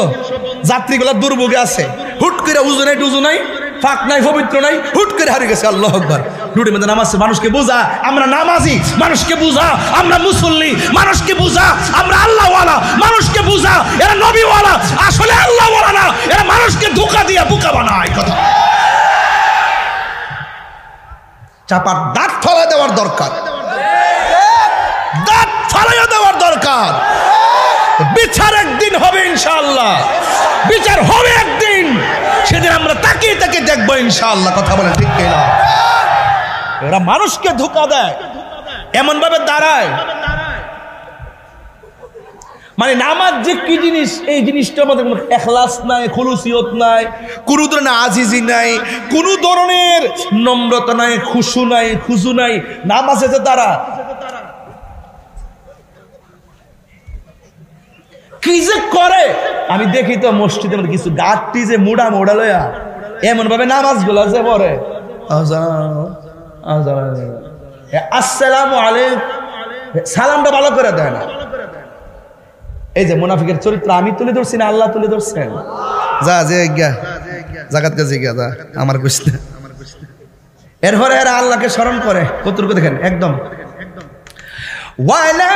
যাত্রীগুলো দুর্ভোগে আছে, হুট করে উজু নাই টুজু নাই, ফাঁক নাই পবিত্র নাই, হুট করে হারিয়ে গেছে। আল্লাহু আকবার। রোডের মধ্যে নামাজ, মানুষকে বোঝা আমরা নামাজি, মানুষকে বোঝা আমরা মুসল্লি, মানুষকে বোঝা আমরা আল্লাহওয়ালা, মানুষকে বোঝা এরা নবীওয়ালা, আসলে আল্লাহওয়ালা না, এরা মানুষকে ধোঁকা দিয়ে বোকা বানায়। কথা চাপার দাঁত ফলাই দেওয়ার দরকার, দাঁত ফলাই দেওয়ার দরকার। বিচার একদিন হবে ইনশাআল্লাহ, বিচার হবে একদিন, সেদিন আমরা তাকিয়ে তাকিয়ে দেখবো ইনশাআল্লাহ। কথা বলেন ঠিক কিনা? এরা মানুষকে ধোঁকা দেয়, এমন ভাবে দাঁড়ায়, মানে নামাজ যে কি জিনিস, এই জিনিসটা আমাদের কোনো এখলাস নাই, খুলুসিয়ত নাই, কোনো ধরনের আজিজি নাই, কোনো ধরনের নম্রতা নাই, খুশু নাই, খুজু নাই। নামাজে যে তারা কি যে করে আমি দেখি তো মসজিদের মধ্যে কিছু গাঁটটি যে মুড়া মোড়া লয়া এমন ভাবে নামাজ গুলা যে পড়ে, আসসালামু আলাইকুম, সালামটা ভালো করে দেয় না। এই যে মুনাফিকের চরিত্র আমি তুলে ধরছি না, আল্লাহ তুলে ধরছেন। যা যে জাগাত কাজে গিয়া যা, আমার কইস না। এরপরে এরা আল্লাহকে স্মরণ করে কতটুকু দেখেন, একদম ওয়ালা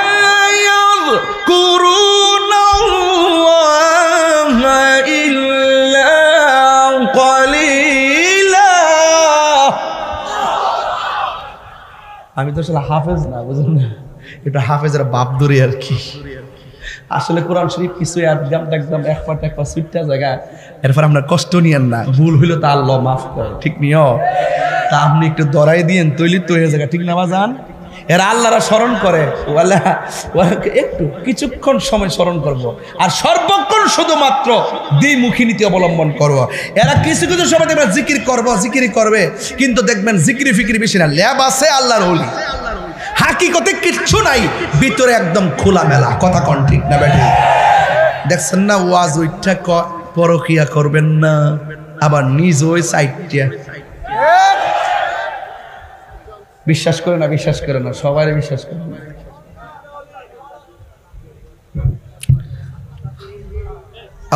ইয়াযকুরুনাল্লাহা ইল্লা কলিলা। আমি তো আসলে হাফেজ না, বুঝলেন না, এটা হাফেজের বাপদুরি আর কি। আসলে কোরআন শরীফ কিছু একদম এক পাট সুইটটা জায়গা, এরপর আমরা কষ্ট নিয়েন না, ভুল হইলো তা আল্লাহ মাফ করে, ঠিক নিও। তা আপনি একটু দরাই দিয়েন, তৈলি তো হয়ে জায়গা, ঠিক না বাজান? এরা আল্লাহরা স্মরণ করে, একটু কিছুক্ষণ সময় স্মরণ করব, আর সর্বক্ষণ শুধুমাত্র দ্বিমুখী নীতি অবলম্বন করব। এরা কিছু কিছু সময় দেখবেন জিকির করবে, কিন্তু দেখবেন জিকিরি ফিকিরি বেশি না, ল্যাব আছে আল্লাহর ওলি, হাকিকতে কিচ্ছু নাই, ভিতরে একদম খোলা মেলা। কথা কোন ঠিক না বেটি? দেখছেন না ওয়াজ ওইটা পরকিয়া করবেন না, আবার নিজ ওই সাইডটা বিশ্বাস করে না, সবাই বিশ্বাস করে না।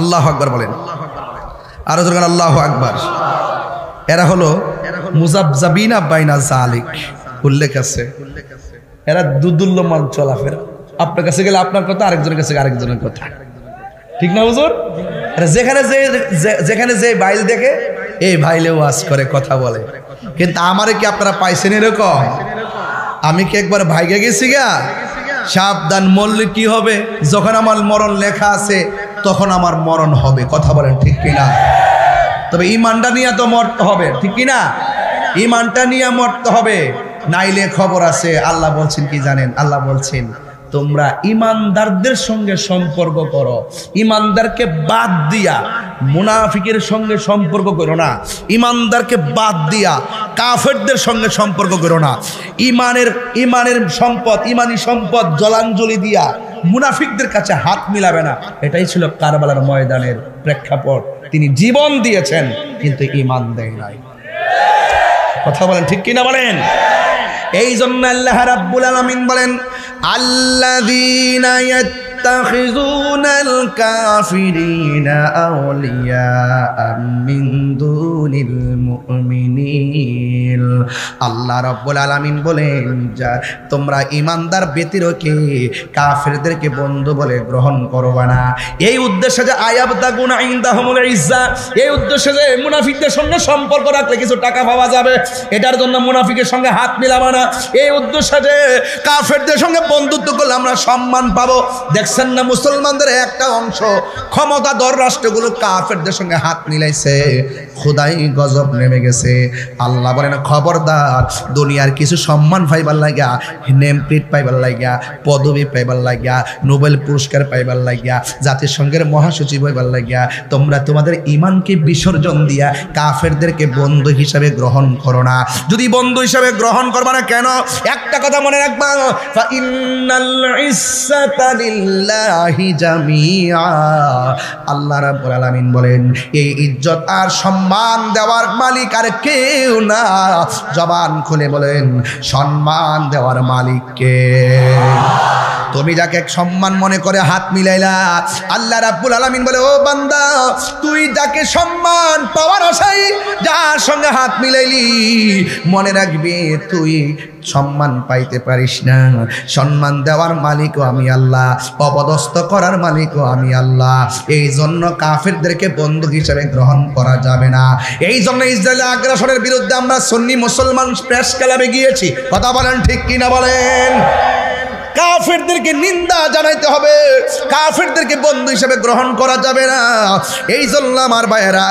আল্লাহু আকবার বলেন, আরো জোরে আল্লাহু আকবার। এরা হলো মুযাবযাবিনা বাইনা যালিক, উল্লেখ আছে এরা দুদুল্যমান চলাফেরা। আপনার কাছে গেলে আপনার কথা, আরেকজনের কাছে আরেকজনের কথা, ঠিক না হুজুর? যেখানে যে বাইল দেখে এই ভাইলে ওয়াজ করে, কথা বলে। কিন্তু আমারে কি আপনারা পাইছেন এরকম? আমি কি একবার ভাইগে গেছি গা? সাবধান, মরলে কি হবে? যখন আমার মরণ লেখা আছে তখন আমার মরণ হবে। কথা বলেন ঠিক কিনা? তবে ইমানটা নিয়ে তো মরতে হবে, ঠিক কিনা? ইমানটা নিয়ে মরতে হবে, নাইলে খবর আছে। আল্লাহ বলছেন কি জানেন? আল্লাহ বলছেন তোমরা ইমানদারদের সঙ্গে সম্পর্ক করো, ইমানদারকে বাদ দিয়া মুনাফিকের সঙ্গে সম্পর্ক করো না, ইমানদারকে বাদ দিয়া কাফেরদের সঙ্গে সম্পর্ক করো না। ইমানের সম্পদ, ইমানি সম্পদ জলাঞ্জলি দিয়া মুনাফিকদের কাছে হাত মিলাবে না। এটাই ছিল কারবালার ময়দানের প্রেক্ষাপট। তিনি জীবন দিয়েছেন কিন্তু ইমান দেয় নাই। কথা বলেন ঠিক কিনা বলেন? এই জন্য আল্লাহ রাব্বুল আলামিন বলেন, আল্লাযীনা ইয়াত্তাখিযুনাল কাফিরিনা আউলিয়া মিন দুনিল মুমিনিন। আল্লাহ রাব্বুল আলামিন বলেন, যা তোমরা ঈমানদার ব্যতিরেকে কাফেরদেরকে বন্ধু বলে গ্রহণ করবে না। এই উদ্দেশ্যে যে আয়াবতাগুনা ইনদাহুমুল ইজ্জা, এই উদ্দেশ্যে যে মুনাফিকদের সঙ্গে সম্পর্ক রাখলে কিছু টাকা পাওয়া যাবে, এটার জন্য মুনাফিকের সঙ্গে হাত মিলাবা না। এই উদ্দেশ্যে যে কাফেরদের সঙ্গে বন্ধুত্ব করলে আমরা সম্মান পাবো। দেখছেন না মুসলমানদের একটা অংশ ক্ষমতাধর রাষ্ট্রগুলো কাফেরদের সঙ্গে হাত মিলাইছে, খোদাই গজব নেমে গেছে। আল্লাহ বলেন খবরদার, দুনিয়ার কিছু সম্মান পাইবার লাগিয়া, নেম প্লেট পাইবার লাগিয়া, পদবি পাইবার লাগিয়া, নোবেল পুরস্কার পাইবার লাগিয়া, জাতিসংঘের মহাসচিব হইবার লাগিয়া তোমরা তোমাদের ঈমানকে বিসর্জন দিয়া কাফেরদেরকে বন্ধু হিসাবে গ্রহণ করো না। যদি বন্ধু হিসাবে গ্রহণ করবা না কেন? একটা কথা মনে রাখবা, ফা ইন্নাল ইজ্জাতা লিল্লাহি জামিআ। আল্লাহ রাব্বুল আলামিন বলেন এই ইজ্জত আর সম্মান দেওয়ার মালিক আর কেউ না। জবান খুলে বলেন সম্মান দেওয়ার মালিক কে? তুমি যাকে সম্মান মনে করে হাত মিলাইলা, আল্লাহ রাব্বুল আলামিন বলে ও বান্দা, তুই যাকে সম্মান পাওয়ার আশায় যার সঙ্গে হাত মিলাইলি, মনে রাখবি তুই সম্মান পাইতে পারিস না। সম্মান দেওয়ার মালিকও আমি আল্লাহ, অপদস্থ করার মালিকও আমি আল্লাহ। এই জন্য কাফেরদেরকে বন্ধু হিসেবে গ্রহণ করা যাবে না। এই জন্য ইসরায়েলের আগ্রাসনের বিরুদ্ধে আমরা সুন্নি মুসলমান প্রেস ক্লাবে গিয়েছি। কথা বলেন ঠিক কিনা বলেন? কাফেরদেরকে নিন্দা জানাইতে হবে, কাফেরদেরকে বন্ধু হিসেবে গ্রহণ করা যাবে না। এই জন্য আমার ভাইয়েরা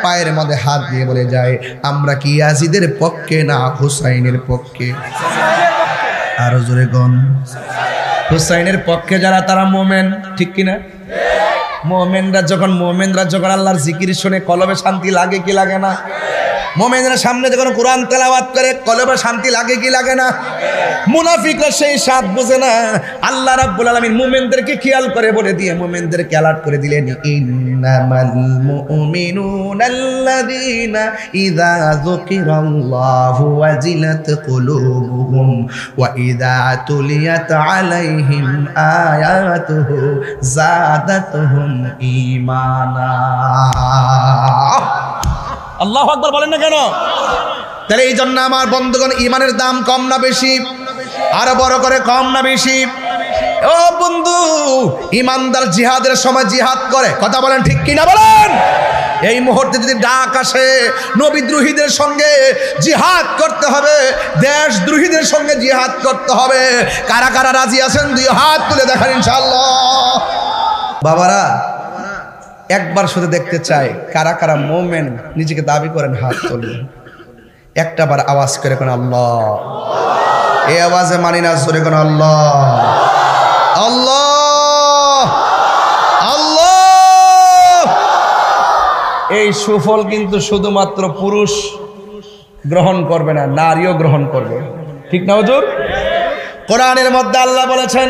পায়ের মধ্যে হাত দিয়ে বলে যায়, আমরা কি ইয়াজিদের পক্ষে না হুসাইনের পক্ষে? আরো জোরে গন। হুসাইনের পক্ষে যারা তারা মোমেন, ঠিক কিনা? মোমেনরা যখন আল্লাহর জিকির শুনে কলবে শান্তি লাগে কি লাগে না? মোমেনরা সামনে যখন কোরআন তেলাওয়াত করে কলবে শান্তি লাগে কি লাগে না? মুনাফিকরা সেই স্বাদ বোঝে না। আল্লাহ রাব্বুল আলামিন মুমিনদেরকে খেয়াল করে বলে দিয়ে মুমিনদেরকে অ্যালার্ট করে দিলেন, ইন্নামাল মুমিনুনাল্লাযীনা ইযা যুকিরাল্লাহু ওয়াজিলাত কুলুবুহুম ওয়া ইযা তুলিয়াত আলাইহিম আয়াতুহু যাদাতুহুম ঈমানা। আল্লাহু আকবার বলেন না কেন? তাহলে এই জন্য আমার বন্ধুগণ, ঈমানের দাম কম না বেশি? আরো বড় করে কম না বেশি? ও বন্ধু, ঈমানদার জিহাদের সময় জিহাদ করে। কথা বলেন ঠিক কিনা বলেন? এই মুহূর্তে যদি ডাক আসে নবীদ্রোহীদের সঙ্গে জিহাদ করতে হবে, দেশদ্রোহীদের সঙ্গে জিহাদ করতে হবে, কারা কারা রাজি আছেন দুই হাত তুলে দেখান ইনশাআল্লাহ। বাবারা একবার শুধু দেখতে চাই কারা কারা মোমেন নিজেকে দাবি করেন, হাত তোলেন। একটা বার আওয়াজ করে কোন আল্লাহ। এই আওয়াজে মানি না, জোরে কোন আল্লাহ আল্লাহ আল্লাহ। এই সুফল কিন্তু শুধুমাত্র পুরুষ গ্রহণ করবে না, নারীও গ্রহণ করবে, ঠিক না হুজুর? কোরআনের মধ্যে আল্লাহ বলেছেন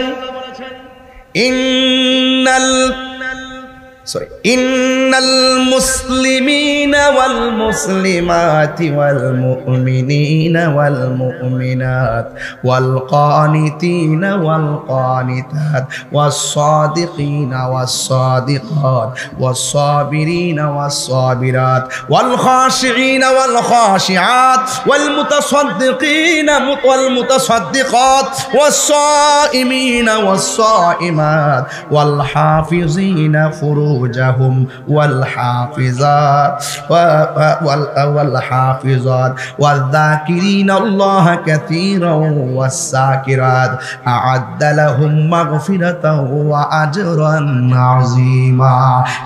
ইন্নাল মুসলিমিনা ওয়াল মুসলিমাতি ওয়াল মুমিনিনা ওয়াল মুমিনাত ওয়াল কানিতিনা ওয়াল কানিতাত ওয়াস সাদিকিনা ওয়াস সাদিকাত ওয়াস সাবিরিনা ওয়াস সাবিরাত ওয়াল খাশিঈনা ওয়াল খাশিআত ওয়াল মুতাসাদ্দিকিনা ওয়াল মুতাসাদ্দিকাত ওয়াস সাইমিনা ওয়াস সাইমাত ওয়াল হাফিজিনা ফুরুজাহুম ওয়াল হাফিজাত ওয়াল হাফিজাত ওয়াল যাকিরিনা আল্লাহ কাসীরান ওয়াস সাকিরাত আ'আদ্দা লাহুম মাগফিরাতান ওয়া আজরান আযীমা।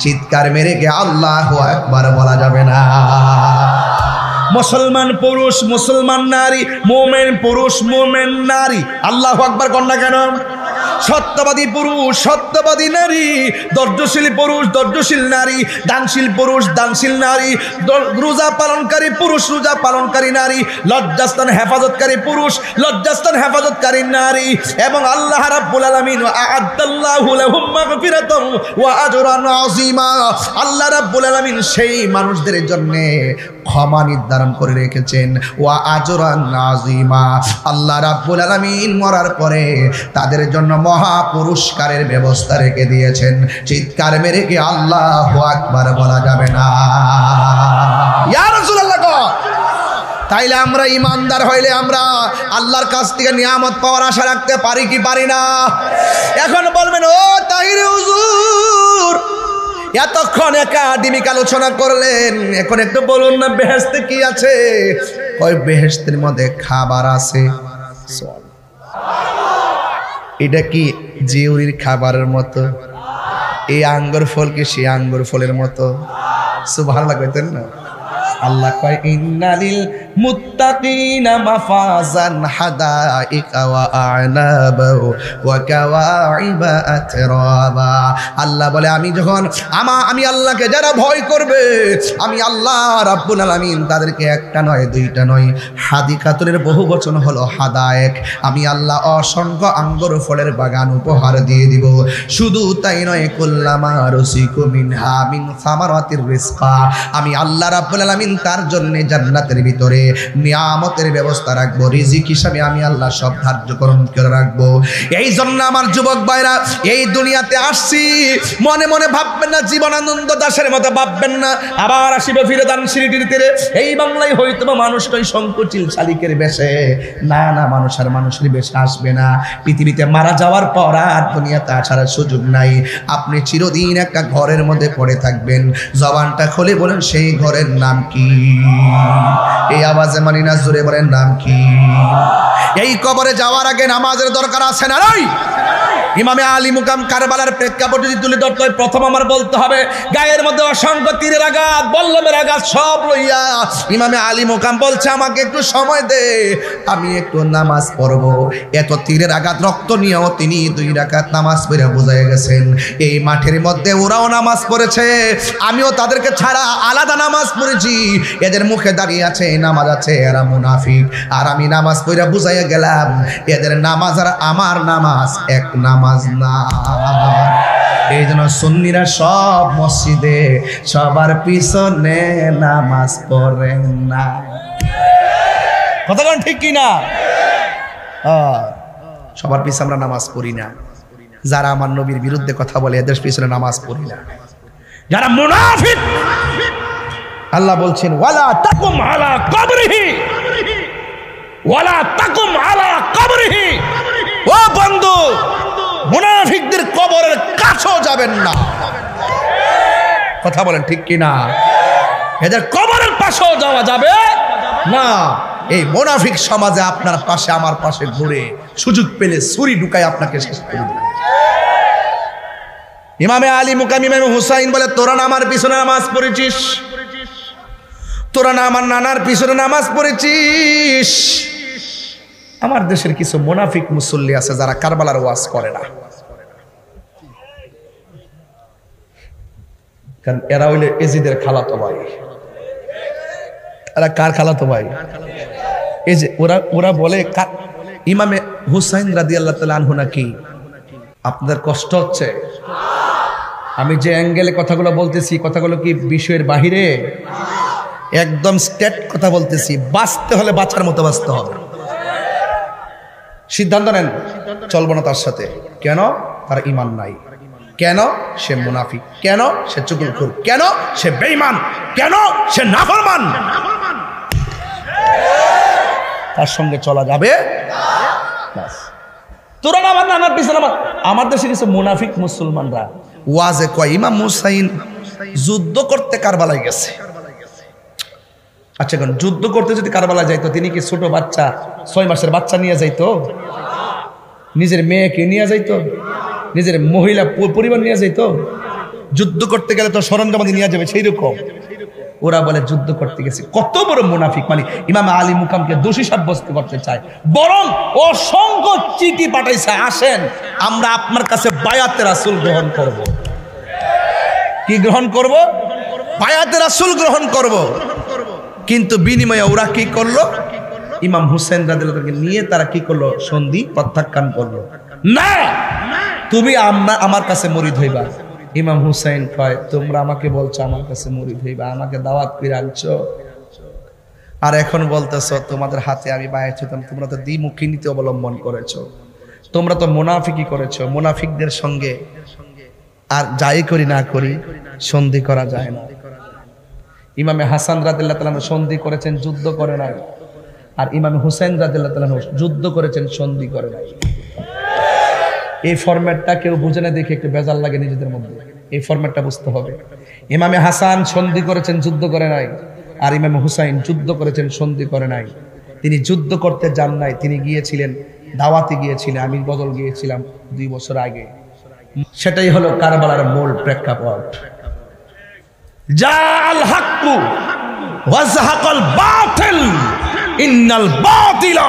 চিৎকার মেরে কে আল্লাহু আকবার বলা যাবে না? মুসলমান পুরুষ, মুসলমান নারী, মুমিন পুরুষ, মুমিন নারী, আল্লাহু আকবার কোন না কেন? সত্যবাদী পুরুষ, সত্যবাদী নারী, ধৈর্যশীল পুরুষ, ধৈর্যশীল নারী, দানশীল পুরুষ, দানশীল নারী, রোজা পালনকারী পুরুষ, রোজা পালনকারী নারী, লজ্জাস্থান হেফাজতকারী পুরুষ, লজ্জাস্থান হেফাজতকারী নারী। এবং আল্লাহ রাব্বুল আলামিন আ'আদ্দাল্লাহু লাহুম মাগফিরাতান ওয়া আজরান আযীমা, আল্লাহ রাব্বুল আলামিন সেই মানুষদের জন্য ক্ষমা নির্ধারণ করে রেখেছেন, ওয়া আজরান আযীমা। আল্লাহ রাব্বুল আলামিন মরার পরে তাদের জন্য মহা পুরস্কারের ব্যবস্থা রেখে দিয়েছেন। চিৎকার মেরে কি আল্লাহু আকবার বলা যাবে না? ইয়া রাসূলুল্লাহ। তাইলে আমরা ইমানদার হইলে আমরা আল্লাহর কাছ থেকে নিয়ামত পাওয়ার আশা রাখতে পারি কি পারি না? এখন বলবেন, ও তাহির হুজুর, এতক্ষণ একাডেমিক আলোচনা করলেন, এখন একটু বলুন না বেহেশতে কি আছে? কয় বেহেশতের মধ্যে খাবার আছে। এটা কি জিউরির খাবারের মতো? এই আঙ্গুর ফল কি সেই আঙ্গুর ফলের মতো? সুবহানাল্লাহ কইতেন না? আল্লাহ কয় ইন্নালিল মুত্তাকিনা মাফাজান হাদাইকা ওয়া আ'নাবা ওয়া কাওয়াইবা আতরাবা। আল্লাহ বলে আমি যখন আমি আল্লাহকে যারা ভয় করবে, আমি আল্লাহ রাব্বুল আলামিন তাদেরকে একটা নয় দুইটা নয়, হাদিকাতুলের বহু বচন হলো হাদায়েক, আমি আল্লাহ অসংখ্য আঙ্গুর ফলের বাগান উপহার দিয়ে দিব। শুধু তাই নয়, কুল্লামা রুসিকু মিনহা মিন সামারাতির রিজকা, আমি আল্লাহ রাব্বুল আলামিন তার জন্য জান্নাতের ভিতরে নিয়ামতের ব্যবস্থা রাখবো, রিজিক হিসাবে আমি আল্লাহ সব ধার্যকরণ করে রাখবো। এই জন্য আমার যুবক ভাইরা, এই দুনিয়াতে আসছি, মনে মনে ভাববেন না জীবনানন্দ দাশের মতো ভাববেন না আবার আসিবে ফিরে দানশিরিটির তীরে, এই বাংলায় হয়তো মানুষটাই সংকোচিল শালিকের বেশে। না না, মানুষ আর মানুষের বেশে আসবে না। পৃথিবীতে মারা যাওয়ার পর আর দুনিয়াতে আসার সুযোগ নাই। আপনি চিরদিন একটা ঘরের মধ্যে পড়ে থাকবেন। জবানটা খুলে বলেন সেই ঘরের নাম কি? এই আওয়াজে মানি না, জোরে বলেন নাম কি? এই কবরে যাওয়ার আগে নামাজের দরকার আছে না নাই? ইমামে আলী মুকাম কারবালার প্রেক্ষাপট যদি তুলে ধরতে হয়, প্রথম আমার বলতে হবে গায়ের মধ্যে অসংখ্য তীরের আঘাত, বল্লমের আঘাত সব লইয়া ইমামে আলী মুকাম বলছে আমাকে একটু সময় দে, আমি একটু নামাজ পড়বো। এত তীরের আঘাত রক্ত নিয়েও তিনি 2 রাকাত নামাজ পড়ে বুঝাই গেছেন এই মাঠের মধ্যে ওরাও নামাজ পড়েছে, আমিও তাদেরকে ছাড়া আলাদা নামাজ পড়েছি। এদের মুখে দাঁড়িয়ে আছে নামাজ আছে, এরা মুনাফিক। আর আমি নামাজ পড়ে বুঝাইয়া গেলাম এদের নামাজ আর আমার নামাজ এক নামাজ না। এই জন্য সুন্নিরা সব মসজিদে সবার পিছনে নামাজ পড়েন না। কথা কোন ঠিক কি না? সবার পিছনে আমরা নামাজ পড়ি না। যারা আমার নবীর বিরুদ্ধে কথা বলে এদের পিছনে নামাজ পড়ি না। যারা মুনাফিক, আল্লাহ বলছেন ওয়ালা তাকুম আলা কবরিহি, ওয়ালা তাকুম আলা কবরিহি। ও বন্ধু, মুনাফিকদের কবরের কাছেও যাবেন না। কথা বলেন ঠিক কি না? এদের কবরের পাশেও যাওয়া যাবে না। এই মুনাফিক সমাজে আপনার পাশে আমার পাশে ঘুরে সুযোগ পেলে ছুরি ঢুকায় আপনাকে শেষ করে দেবে। ইমামে আলী মুকাম ইমামে হুসাইন বলে তোরা না আমার পিছনে নামাজ পড়েছিস, তোরা না আমার নানার পিছনে নামাজ পড়েছিস, আমার দেশের কিছু মুনাফিক মুসল্লি আছে যারা কারবালার ওয়াজ করে না, কারণ এরা হইলে এজিদের খালাতো ভাই। এরা কার খালাতো ভাই? এই যে ওরা বলে ইমামে হুসাইন রাদিয়াল্লাহু তাআলা আনহু নাকি। আপনাদের কষ্ট হচ্ছে? আমি যে অ্যাঙ্গেলে কথাগুলো বলতেছি, কথাগুলো কি বিষয়ের বাহিরে? একদম স্টেট কথা বলতেছি। বাঁচতে হলে বাঁচার মতো বাঁচতে হবে। সিদ্ধান্ত নেন, চলবো না তার সাথে। কেন? তার ঈমান নাই। কেন? সে মুনাফিক। কেন? সে চুগলখোর। কেন? সে বেঈমান। কেন? সে নাফরমান। তার সঙ্গে চলা যাবে না। তোরা না আমার পিছনে আমার দেশে কিছু মুনাফিক মুসলমানরা ওয়াজে কয় ইমাম হুসাইন যুদ্ধ করতে কারবালায় গেছে। আচ্ছা, এখন যুদ্ধ করতে যদি কারবালায় যাইতো, তিনি কি ছোট বাচ্চা 6 মাসের বাচ্চা নিয়ে যাইতো? নিজের মেয়েকে নিয়ে যাইতো? নিজের মহিলা পরিবার নিয়ে যাইতো? যুদ্ধ করতে গেলে তো সরঞ্জামাদি নিয়ে যাবে, সেই রকম। ওরা বলে যুদ্ধ করতে গেছে। কত বড় মুনাফিক! মানে ইমাম আলী মুকামকে দোষী সাব্যস্ত করতে চায়, বরং অসংখ্য চিঠি পাঠাইছে, আসেন আমরা আপনার কাছে বায়াতে রাসূল গ্রহণ করব। কি গ্রহণ করব? বায়াতে রাসূল গ্রহণ করব। কিন্তু বিনিময়ে ওরা কি করলো? ইমাম হুসাইন রাদিয়াল্লাহু তাআলাকে নিয়ে তারা কি করলো? সন্ধি প্রত্যাখ্যান করলো। না, তুমি আমার কাছে মুরিদ হইবা। ইমাম হুসাইন কয়, তোমরা আমাকে বলছো আমার কাছে মুরিদ হইবা, আমাকে দাওয়াত করে আনছো, আর এখন বলতেছো তোমাদের হাতে আমি বায়াত হইতাম। তোমরা তো দ্বিমুখী নীতি অবলম্বন করেছো, তোমরা তো মুনাফিকি করেছো। মুনাফিকদের সঙ্গে আর যাই করি না করি সন্ধি করা যায় না। ইমামে হাসান রাদিয়াল্লাহু তাআলা সন্ধি করেছেন, যুদ্ধ করে নাই। আর ইমামে হুসাইন রাদিয়াল্লাহু তাআলা যুদ্ধ করেছেন, সন্ধি করে নাই। এই ফরম্যাটটা কেউ বুঝে না দেখে একটু বেজার লাগে নিজেদের মধ্যে। এই ফরম্যাটটা বুঝতে হবে। ইমামে হাসান সন্ধি করেছেন, যুদ্ধ করে নাই। আর ইমামে হুসাইন যুদ্ধ করেছেন, সন্ধি করে নাই। তিনি যুদ্ধ করতে যান নাই, তিনি গিয়েছিলেন দাওয়াতে গিয়েছিলেন। আমি বদল গিয়েছিলাম 2 বছর আগে। সেটাই হলো কারবালার মূল প্রেক্ষাপট। জাল হাক্কু ওয়া যাহাকাল বাতিল ইন্নাল বাতিলা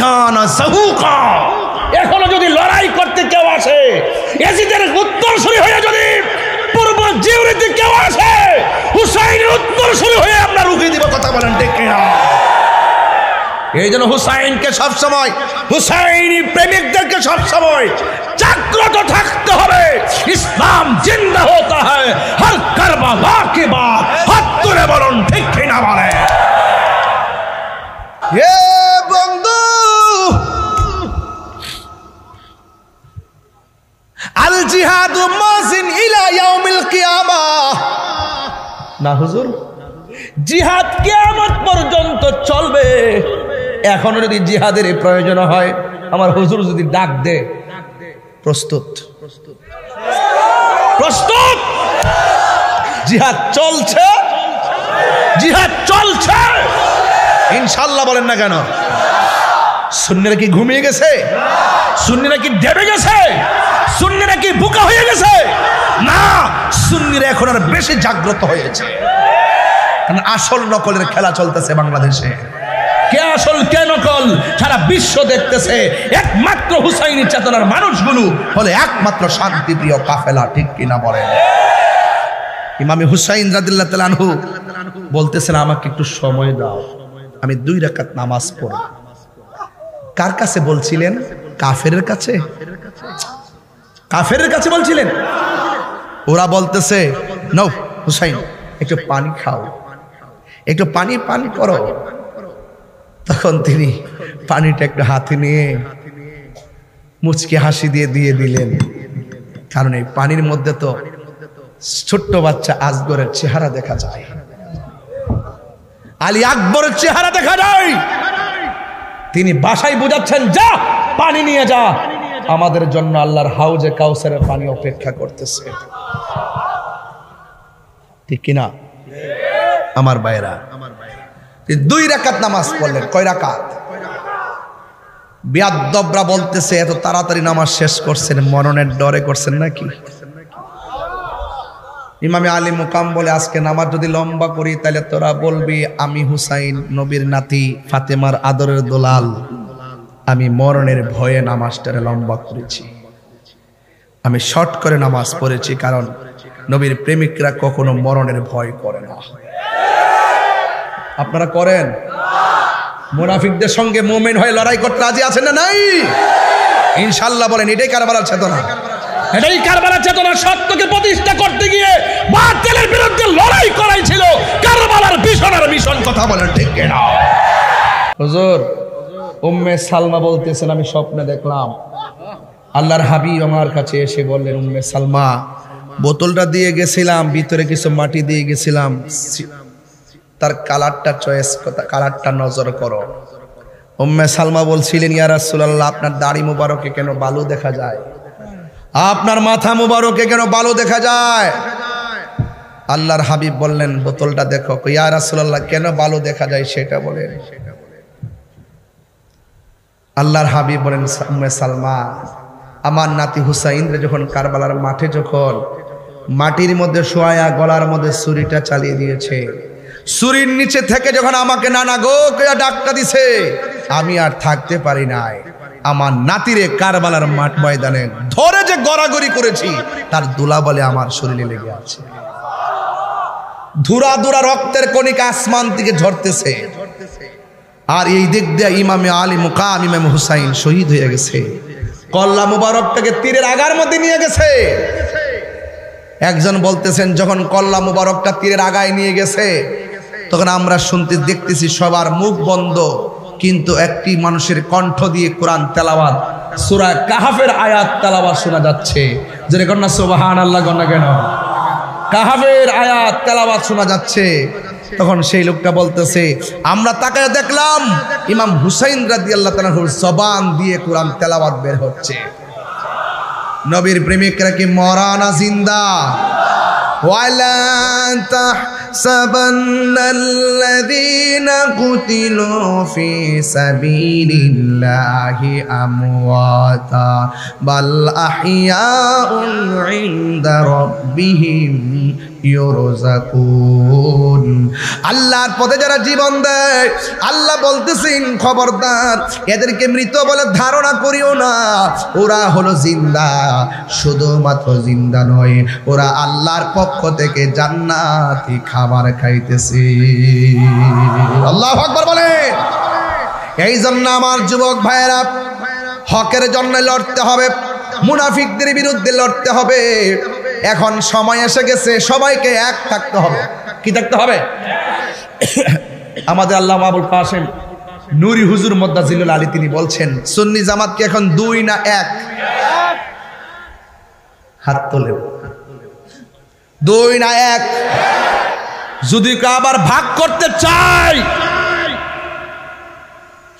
কানা যাহুকা। এখনো যদি লড়াই করতে কেউ আসে, ইয়াজিদের উত্তরসূরি হয়ে যদি পূর্ব জিউরিতে কেউ আসে, হুসাইনের উত্তরসূরি হয়ে আমরা রুখে দিব। কথা বলেন ঠিক কিনা? এই জন্য হুসাইনকে সবসময়, হুসাইনি প্রেমিকদেরকে সবসময় জাগ্রত থাকতে হবে। ইসলাম জিন্দা হতা হয় হর কারবালা কে বাদ। হাত তুলে বলুন ঠিক কিনা? বলে এ বন্ধু, আল জিহাদু মাজিন ইলা ইয়াউমিল কিয়ামাহ। না হুজুর, জিহাদ কিয়ামত পর্যন্ত চলবে। এখনো যদি জিহাদের প্রয়োজন হয়, আমার হুজুর যদি ডাক দে, প্রস্তুত প্রস্তুত। জিহাদ চলছে, জিহাদ চলছে ইনশাআল্লাহ। বলেন না কেন? সুন্নিরা কি ঘুমিয়ে গেছে? সুন্নিরা কি ডেবে গেছে? সুন্নিরা কি বোকা হয়ে গেছে? না, সুন্নিরা এখন আর বেশি জাগ্রত হয়েছে। কারণ আসল নকলের খেলা চলতেছে বাংলাদেশে। কে আসল কে নকল সারা বিশ্ব দেখতেছে। একমাত্র হুসাইনি চেতনার মানুষগুলো হলে একমাত্র শান্তিপ্রিয় কাফেলা। ঠিক কিনা বলেন? ইমামে হুসাইন রাদিয়াল্লাহু তাআলা আনহু বলতেছেন, আমাকে একটু সময় দাও, আমি 2 রাকাত নামাজ পড়ব। কার কাছে বলছিলেন? কাফেরের কাছে। কাফেরের কাছে বলছিলেন। ওরা বলতেছে, নাও হুসাইন একটু পানি খাও, একটু পানি পান করো। তখন তিনি পানিটা একটু হাতে নিয়ে মুচকি হাসি দিয়ে দিলেন। কারণ এই পানির মধ্যে তো ছোট্ট বাচ্চা আজগরের চেহারা দেখা যায়, আলী আকবরের চেহারা দেখা যায়। তিনি বাসায় বুঝাচ্ছেন, যা পানি নিয়ে যা, আমাদের জন্য আল্লাহর হাউজে কাউসারের পানি অপেক্ষা করতেছে। ঠিক কিনা আমার ভাইরা? 2 রাকাত নামাজ পড়লেন। কয় রাকাত? বিয়াদ্দবরা বলতেছে, এত তাড়াতাড়ি নামাজ শেষ করছেন, মরণের ডরে করছেন নাকি? ইমামে আলী মুকাম বলে, আজকে নামাজ যদি লম্বা করি তাহলে তোরা বলবি আমি হুসাইন নবীর নাতি, ফাতেমার আদরের দোলাল। আমি মরণের ভয়ে নামাজটারে লম্বা করেছি, আমি শর্ট করে নামাজ পড়েছি, কারণ নবীর প্রেমিকরা কখনো মরণের ভয় করে না। আপনারা করেন? মুনাফিকদের সঙ্গে মুমিন হয়ে লড়াই করতে রাজি আছেন না নাই? ইনশাআল্লাহ বলেন। এটাই কারবালার চেতনা, এটাই কারবালার চেতনা। সত্যকে প্রতিষ্ঠা করতে গিয়ে বাতিলের বিরুদ্ধে লড়াই করাই ছিল কারবালার মিশনের মিশন। কথা বলেন ঠিক কিনা? হুজুর উম্মে সালমা বলতেছেন, আমি স্বপ্নে দেখলাম আল্লাহর হাবিব আমার কাছে এসে বললেন, উম্মে সালমা, বোতলটা দিয়ে গেছিলাম, ভিতরে কিছু মাটি দিয়ে গেছিলাম, তার কালারটা চয়েস, কালারটা নজর করো। উম্মে সালমা বলছিলেন, ইয়া রাসূলুল্লাহ, আপনার দাড়ি মুবারকে কেন বালু দেখা যায়? আপনার মাথা মুবারকে কেন বালু দেখা যায়? আল্লাহর হাবিব বললেন, বোতলটা দেখো। ইয়া রাসূলুল্লাহ, কেন বালু দেখা যায় সেটা বলেন। আল্লাহর হাবিব বলেন, উম্মে সালমা, আমার নাতি হুসাইন যখন কারবালার মাঠে যখন মাটির মধ্যে শোয়া গলার মধ্যে ছুরিটা চালিয়ে দিয়েছে, ছুরির নিচে থেকে যখন আমাকে নানা গো কইয়া ডাক্কা দিছে, আমি আর থাকতে পারি নাই। আমার নাতিরে কারবালার মাঠ ময়দানে ধরে যে গড়াগড়ি করেছি, তার দুলা বলে আমার শরীরে লেগে আছে। ধুরা ধুরা রক্তের কণিকা আসমান থেকে ঝরতেছে, আর এই দিক দিয়ে ইমামে আলী মুকাম ইমাম হুসাইন শহীদ হয়ে গেছে। কল্লা মুবারকটাকে তীরের আগার মধ্যে নিয়ে গেছে। একজন বলতেছেন, যখন কল্লা মুবারকটা তীরের আগায় নিয়ে গেছে, তখন আমরা শুনতে দেখতেছি সবার মুখ বন্ধ, কিন্তু একটি মানুষের কণ্ঠ দিয়ে কোরআন তেলাওয়াত, সূরা কাহাফের আয়াত তেলাওয়াত শোনা যাচ্ছে। যে কন্যা সুবহানাল্লাহ গন্না কেন? কাহাফের আয়াত তেলাওয়াত শোনা যাচ্ছে। তখন সেই লোকটা বলতেছে, আমরা তাকায় দেখলাম ইমাম হুসাইন রাদিয়াল্লাহু তাআলার জবান দিয়ে কোরআন তেলাওয়াত বের হচ্ছে। নবীর প্রেমিকরা কি মরা না জিন্দা? ওয়ালা তাহসাবান্নাল্লাযীনা কুতিলু ফি সাবিলিল্লাহি আমওয়াতা বাল আহইয়াউন ইনদা রাব্বিহিম ইউরযাকুন। আল্লাহর পথে যারা জীবন দেয়, আল্লাহ বলতেছেন, খবরদার এদেরকে মৃত বলে ধারণা করিও না, ওরা হলো জিন্দা। শুধুমাত্র জিন্দা নয়, ওরা আল্লাহর পক্ষ থেকে জান্নাতি খাবার খাইতেছে। আল্লাহু আকবার বলে। এই জন্য আমার যুবক ভাইয়েরা, হকের জন্য লড়তে হবে, মুনাফিকদের বিরুদ্ধে লড়তে হবে। এখন সময় এসে গেছে, সবাইকে এক থাকতে হবে। কি থাকতে হবে? আমাদের আল্লামা আবুল কাসেম নুরি হুজুর মদ্দাজিলুল আলী তিনি বলছেন, সুন্নি জামাত কি এখন দুই না এক? হাত তোলে। দুই না এক? যদি আবার ভাগ করতে চাই,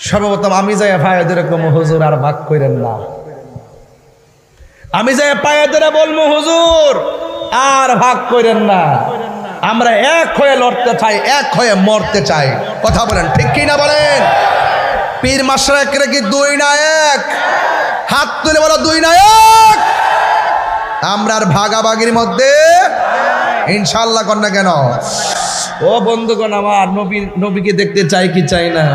সর্বপ্রথম আমি যাই ভাই এরকম, হুজুর আর ভাগ করেন না। আমি যাই পায়ে ধরে বলবো, হুজুর আর ভাগ করেন না। আমরা এক হয়ে লড়তে চাই, এক হয়ে মরতে চাই। কথা বলেন ঠিক কি না বলেন? পীর মাশরাইকরা কি দুই না এক? হাত তুলে বলো দুই না এক। আমরা আর ভাগাভাগির মধ্যে ইনশাআল্লাহ কর না কেন? ও বন্ধুগণ আমার, নবীকে দেখতে চাই কি চাই না?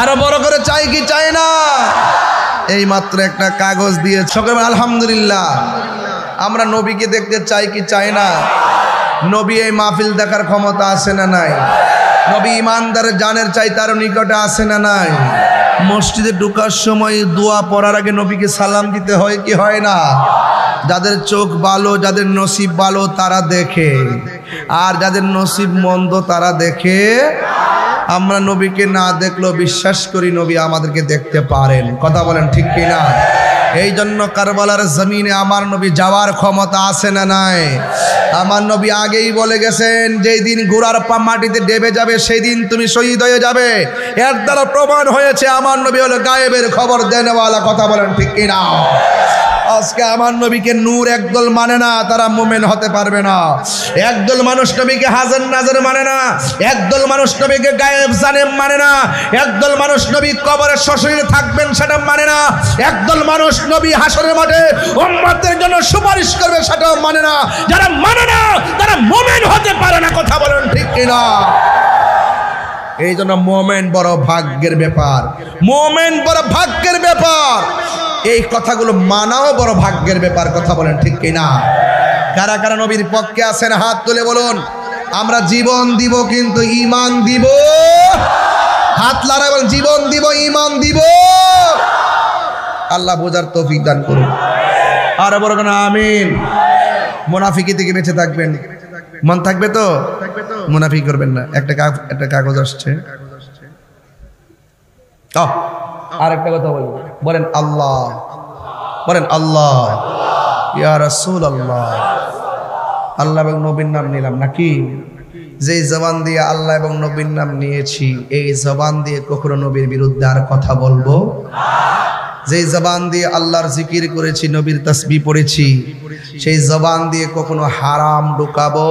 আরো বড় করে চাই কি চাই না? এই মাত্র একটা কাগজ দিয়ে সকলে আলহামদুলিল্লাহ। আমরা নবীকে দেখতে চাই কি চাই না? নবী এই মাহফিল দেখার ক্ষমতা আছে না নাই? নবী ইমানদারের জানের চাই তার নিকটে আছে না নাই? মসজিদে ঢোকার সময় দোয়া পড়ার আগে নবীকে সালাম দিতে হয় কি হয় না? যাদের চোখ ভালো, যাদের নসিব ভালো তারা দেখে, আর যাদের নসিব মন্দ তারা দেখে। আমরা নবীকে না দেখলেও বিশ্বাস করি নবী আমাদেরকে দেখতে পারেন। কথা বলেন ঠিক কিনা? এই জন্য কারবালার জমিনে আমার নবী যাওয়ার ক্ষমতা আছে না নাই? আমার নবী আগেই বলে গেছেন, যেই দিন ঘোড়ার পা মাটিতে ডেবে যাবে সেই দিন তুমি শহীদ হয়ে যাবে। এর দ্বারা প্রমাণ হয়েছে আমার নবী হলো গায়েবের খবর দেনেওয়ালা। কথা বলেন ঠিক কিনা? আজকে আমার নবীকে নূর একদল মানে না, তারা মুমিন হতে পারবে না। একদল মানুষ নবীকে হাজার নাজার মানে না, একদল মানুষ নবীকে গায়েব জানেম মানে না, একদল মানুষ নবী কবরে সশরীরে থাকবেন সেটা মানে না, একদল মানুষ নবী হাসরের মাঠে উম্মতের জন্য সুপারিশ করবে সেটাও মানে না। যারা মানে না তারা মুমিন হতে পারে না। কথা বলেন ঠিক কিনা? এই জন্য মোমেন বড় ভাগ্যের ব্যাপার, মোমেন বড় ভাগ্যের ব্যাপার। এই কথাগুলো মানাও বড় ভাগ্যের ব্যাপার। কথা বলেন ঠিক কিনা? কারা কারা নবীর পক্ষে আছেন হাত তুলে বলুন। আমরা জীবন দিব কিন্তু ঈমান দিব। হাত লড়াই বলেন, জীবন দিব ঈমান দিব। আল্লাহ বোঝার তৌফিক দান করুন। আর বড় কোন আমিন। মুনাফিকি থেকে বেঁচে থাকবেন, মন থাকবে তো? মুনাফিক করবেন না। একটা কাগজ আসছে। আর একটা কথা বলবো, বলেন আল্লাহ, বলেন আল্লাহ, ইয়া রাসূলুল্লাহ। আল্লাহ এবং নবীর নাম নিলাম নাকি? যে জবান দিয়ে আল্লাহ এবং নবীর নাম নিয়েছি, এই জবান দিয়ে কখনো নবীর বিরুদ্ধে আর কথা বলবো? যে জবান দিয়ে আল্লাহর জিকির করেছি, নবীর তাসবিহ পড়েছি, সেই জবান দিয়ে কখনো হারাম ঢুকাবো,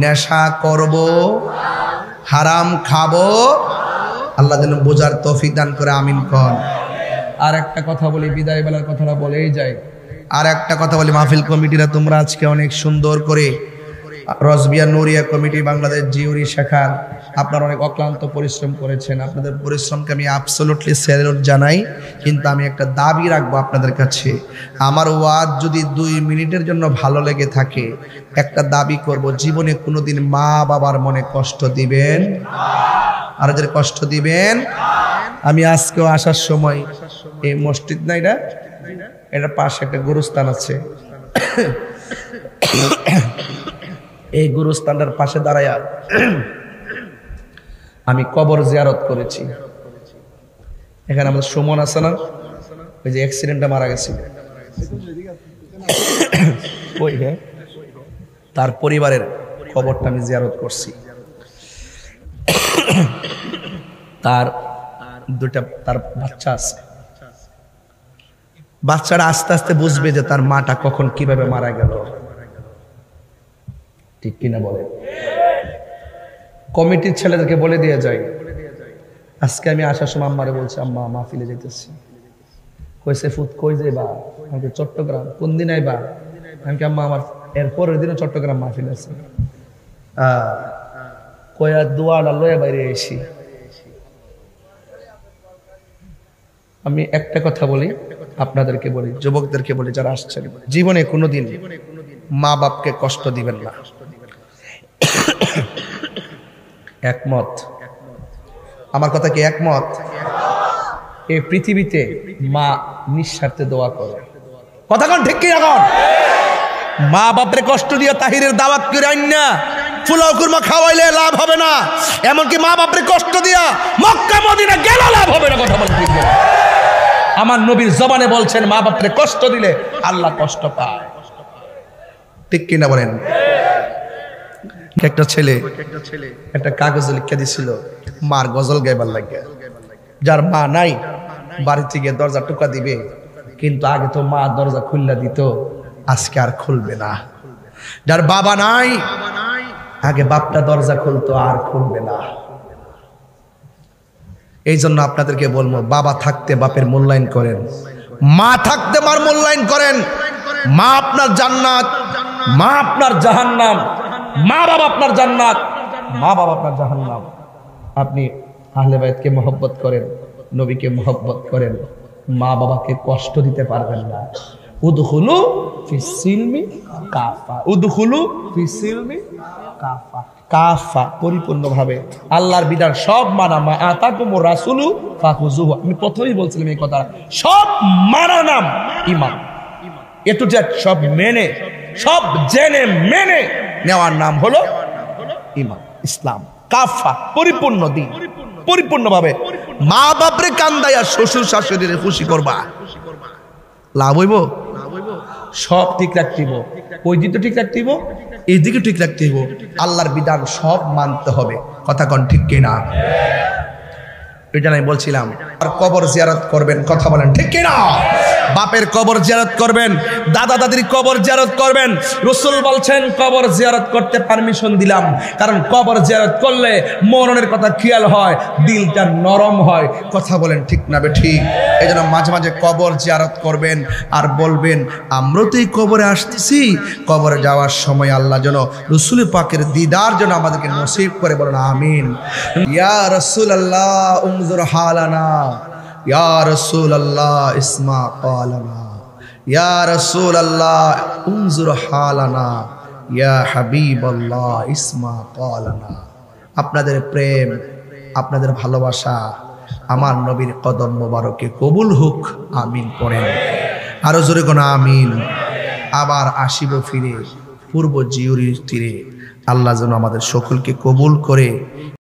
নেশা করব, হারাম খাবো? আল্লাহ যেন বোঝার তৌফিক দান করে, আমিন কন। আর একটা কথা বলি, বিদায় বেলার কথাটা বলেই যাই। আর একটা কথা বলি, মাহফিল কমিটিরা তোমরা আজকে অনেক সুন্দর করে, রজবিয়া নুরিয়া কমিটি বাংলাদেশ জিউরি শাখার আপনারা অনেক অক্লান্ত পরিশ্রম করেছেন। আপনাদের পরিশ্রমকে আমি অ্যাবসলিউটলি স্যালুট জানাই। কিন্তু আমি একটা দাবি রাখবো আপনাদের কাছে, আমার ওয়াজ যদি 2 মিনিটের জন্য ভালো লেগে থাকে, একটা দাবি করব, জীবনে কোনোদিন মা বাবার মনে কষ্ট দিবেন, আর যাদের কষ্ট দিবেন। আমি আজকেও আসার সময়, এই মসজিদ না এটার পাশে একটা গুরুস্থান আছে, এই গুরুস্থানটার পাশে দাঁড়ায়া আমি কবর জিয়ারত করেছি। এখানে আমাদের সুমন আছে না, ওই যে অ্যাক্সিডেন্টে মারা গেছে, ওই তার পরিবারের কবরটা আমি জিয়ারত করছি। তার বাচ্চা আছে। বাচ্চারা আস্তে আস্তে বুঝবে যে তার মাটা কখন কিভাবে মারা গেল। ঠিক কিনা বলে? কমিটির ছেলেদেরকে বলে দিয়ে যায়। আজকে আমি আসার সময় আম্মারে বলছি, আম্মা মাহফিলে যেতেছি। কইছে ফুত কই যাইবা? আমি চট্টগ্রাম। কোন দিন আইবা? আমি কি আম্মা আমার এরপরের দিনও চট্টগ্রাম মাহফিল আছে। কয়া দোয়াটা লয়ে বাইরে এসি। আমি একটা কথা বলি, আপনাদেরকে বলি, যুবকদেরকে বলি, যারা আসছেন, জীবনে কোনোদিন মা বাপকে কষ্ট দিবেন না। একমত? আমার কথা কি একমত? এই পৃথিবীতে মা নিঃস্বার্থে দোয়া করে। কথা কোন ঠিক কি? এখন মা বাপরে কষ্ট দিয়ে তাহিরের দাওয়াত করে আইন না, ফুলাও কুরমা খাওয়াইলে লাভ হবে না। এমনকি মা বাপরে কষ্ট দিয়া মক্কা মদিনা গেল লাভ হবে না। কথা বলতে আমার নবীর জবানে বলছেন, মা বাপরে কষ্ট দিলে আল্লাহ কষ্ট পায়। ঠিক কিনা বলেন? একটা ছেলে একটা কাগজে লিখে দিছিল মার গজল গাইবার লাগে। যার মা নাই, বাড়ি থেকে দরজা টুকা দিবে, কিন্তু আগে তো মা দরজা খুললা দিত, আজকে আর খুলবে না। যার বাবা নাই, আগে বাপটা দরজা খুলতো, আর খুলবে না। এই জন্য আপনাদেরকে বলবো, বাবা থাকতে বাপের মূল্যায়ন করেন, মা থাকতে মার মূল্যায়ন করেন। মা আপনার জান্নাত, মা আপনার জাহান্নাম। মা বাবা আপনার জান্নাত, মা বাবা আপনার জাহান্নাম। আপনি আহলে বাইতকে মহব্বত করেন, নবীকে মহব্বত করেন, মা বাবাকে কষ্ট দিতে পারবেন না। উদখুলু ফিস সিলমি কাফা, উদখুলু ফিস সিলমি কাফা, কাফা পরিপূর্ণভাবে। আল্লাহর বিধান সব মানা, মা আতাকুমুর রাসূলু ফাখুযুহু। আমি প্রথমেই বলছিলাম এই কথা, সব মানার নাম ঈমান। এ টু জেড সব মেনে, সব জেনে মেনে নেওয়ার নাম হলো ঈমান, ইসলাম। কাফা পরিপূর্ণ দিন, পরিপূর্ণভাবে। মা বাপরে কান্দাইয়া শ্বশুর শাশুড়িরে খুশি করবা, লাভ হইব? সব ঠিক রাখতেইব, ওই দিকে ঠিক রাখতেইব, এই দিকে ঠিক রাখতেইব। আল্লাহর বিধান সব মানতে হবে। কথা কোন ঠিক কিনা? এটা আমি বলছিলাম। আর কবর জিয়ারত করবেন, কথা বলেন ঠিক কিনা? বাপের কবর জিয়ারত করবেন, দাদা দাদির কবর জিয়ারত করবেন। রাসূল বলছেন কবর জিয়ারত করতে পারমিশন দিলাম, কারণ কবর জিয়ারত করলে মরণের কথা খেয়াল হয়, দিলটা নরম হয়। কথা বলেন ঠিক না ঠিক? এই জন্য মাঝে মাঝে কবর জিয়ারত করবেন আর বলবেন আমরা তো এই কবরে আসতেছি, কবরে যাওয়ার সময় আল্লাহ যেন রাসূল পাকের দিদার যেন আমাদেরকে নসিব করে, বলেন আমিন। ইয়া রাসূলুল্লাহ উনজুর হালানা, ইয়া রাসূলুল্লাহ ইসমা ক্বালানা, ইয়া রাসূলুল্লাহ উনজুর হালানা, ইয়া হাবিবাল্লাহ ইসমা ক্বালানা। আপনাদের প্রেম, আপনাদের ভালোবাসা আমার নবীর কদম মোবারকে কবুল হোক, আমিন পড়েন। আরো জোরে কোন আমিন। আবার আসিব ফিরে পূর্ব জিউরির তীরে। আল্লাহ যেন আমাদের সকলকে কবুল করে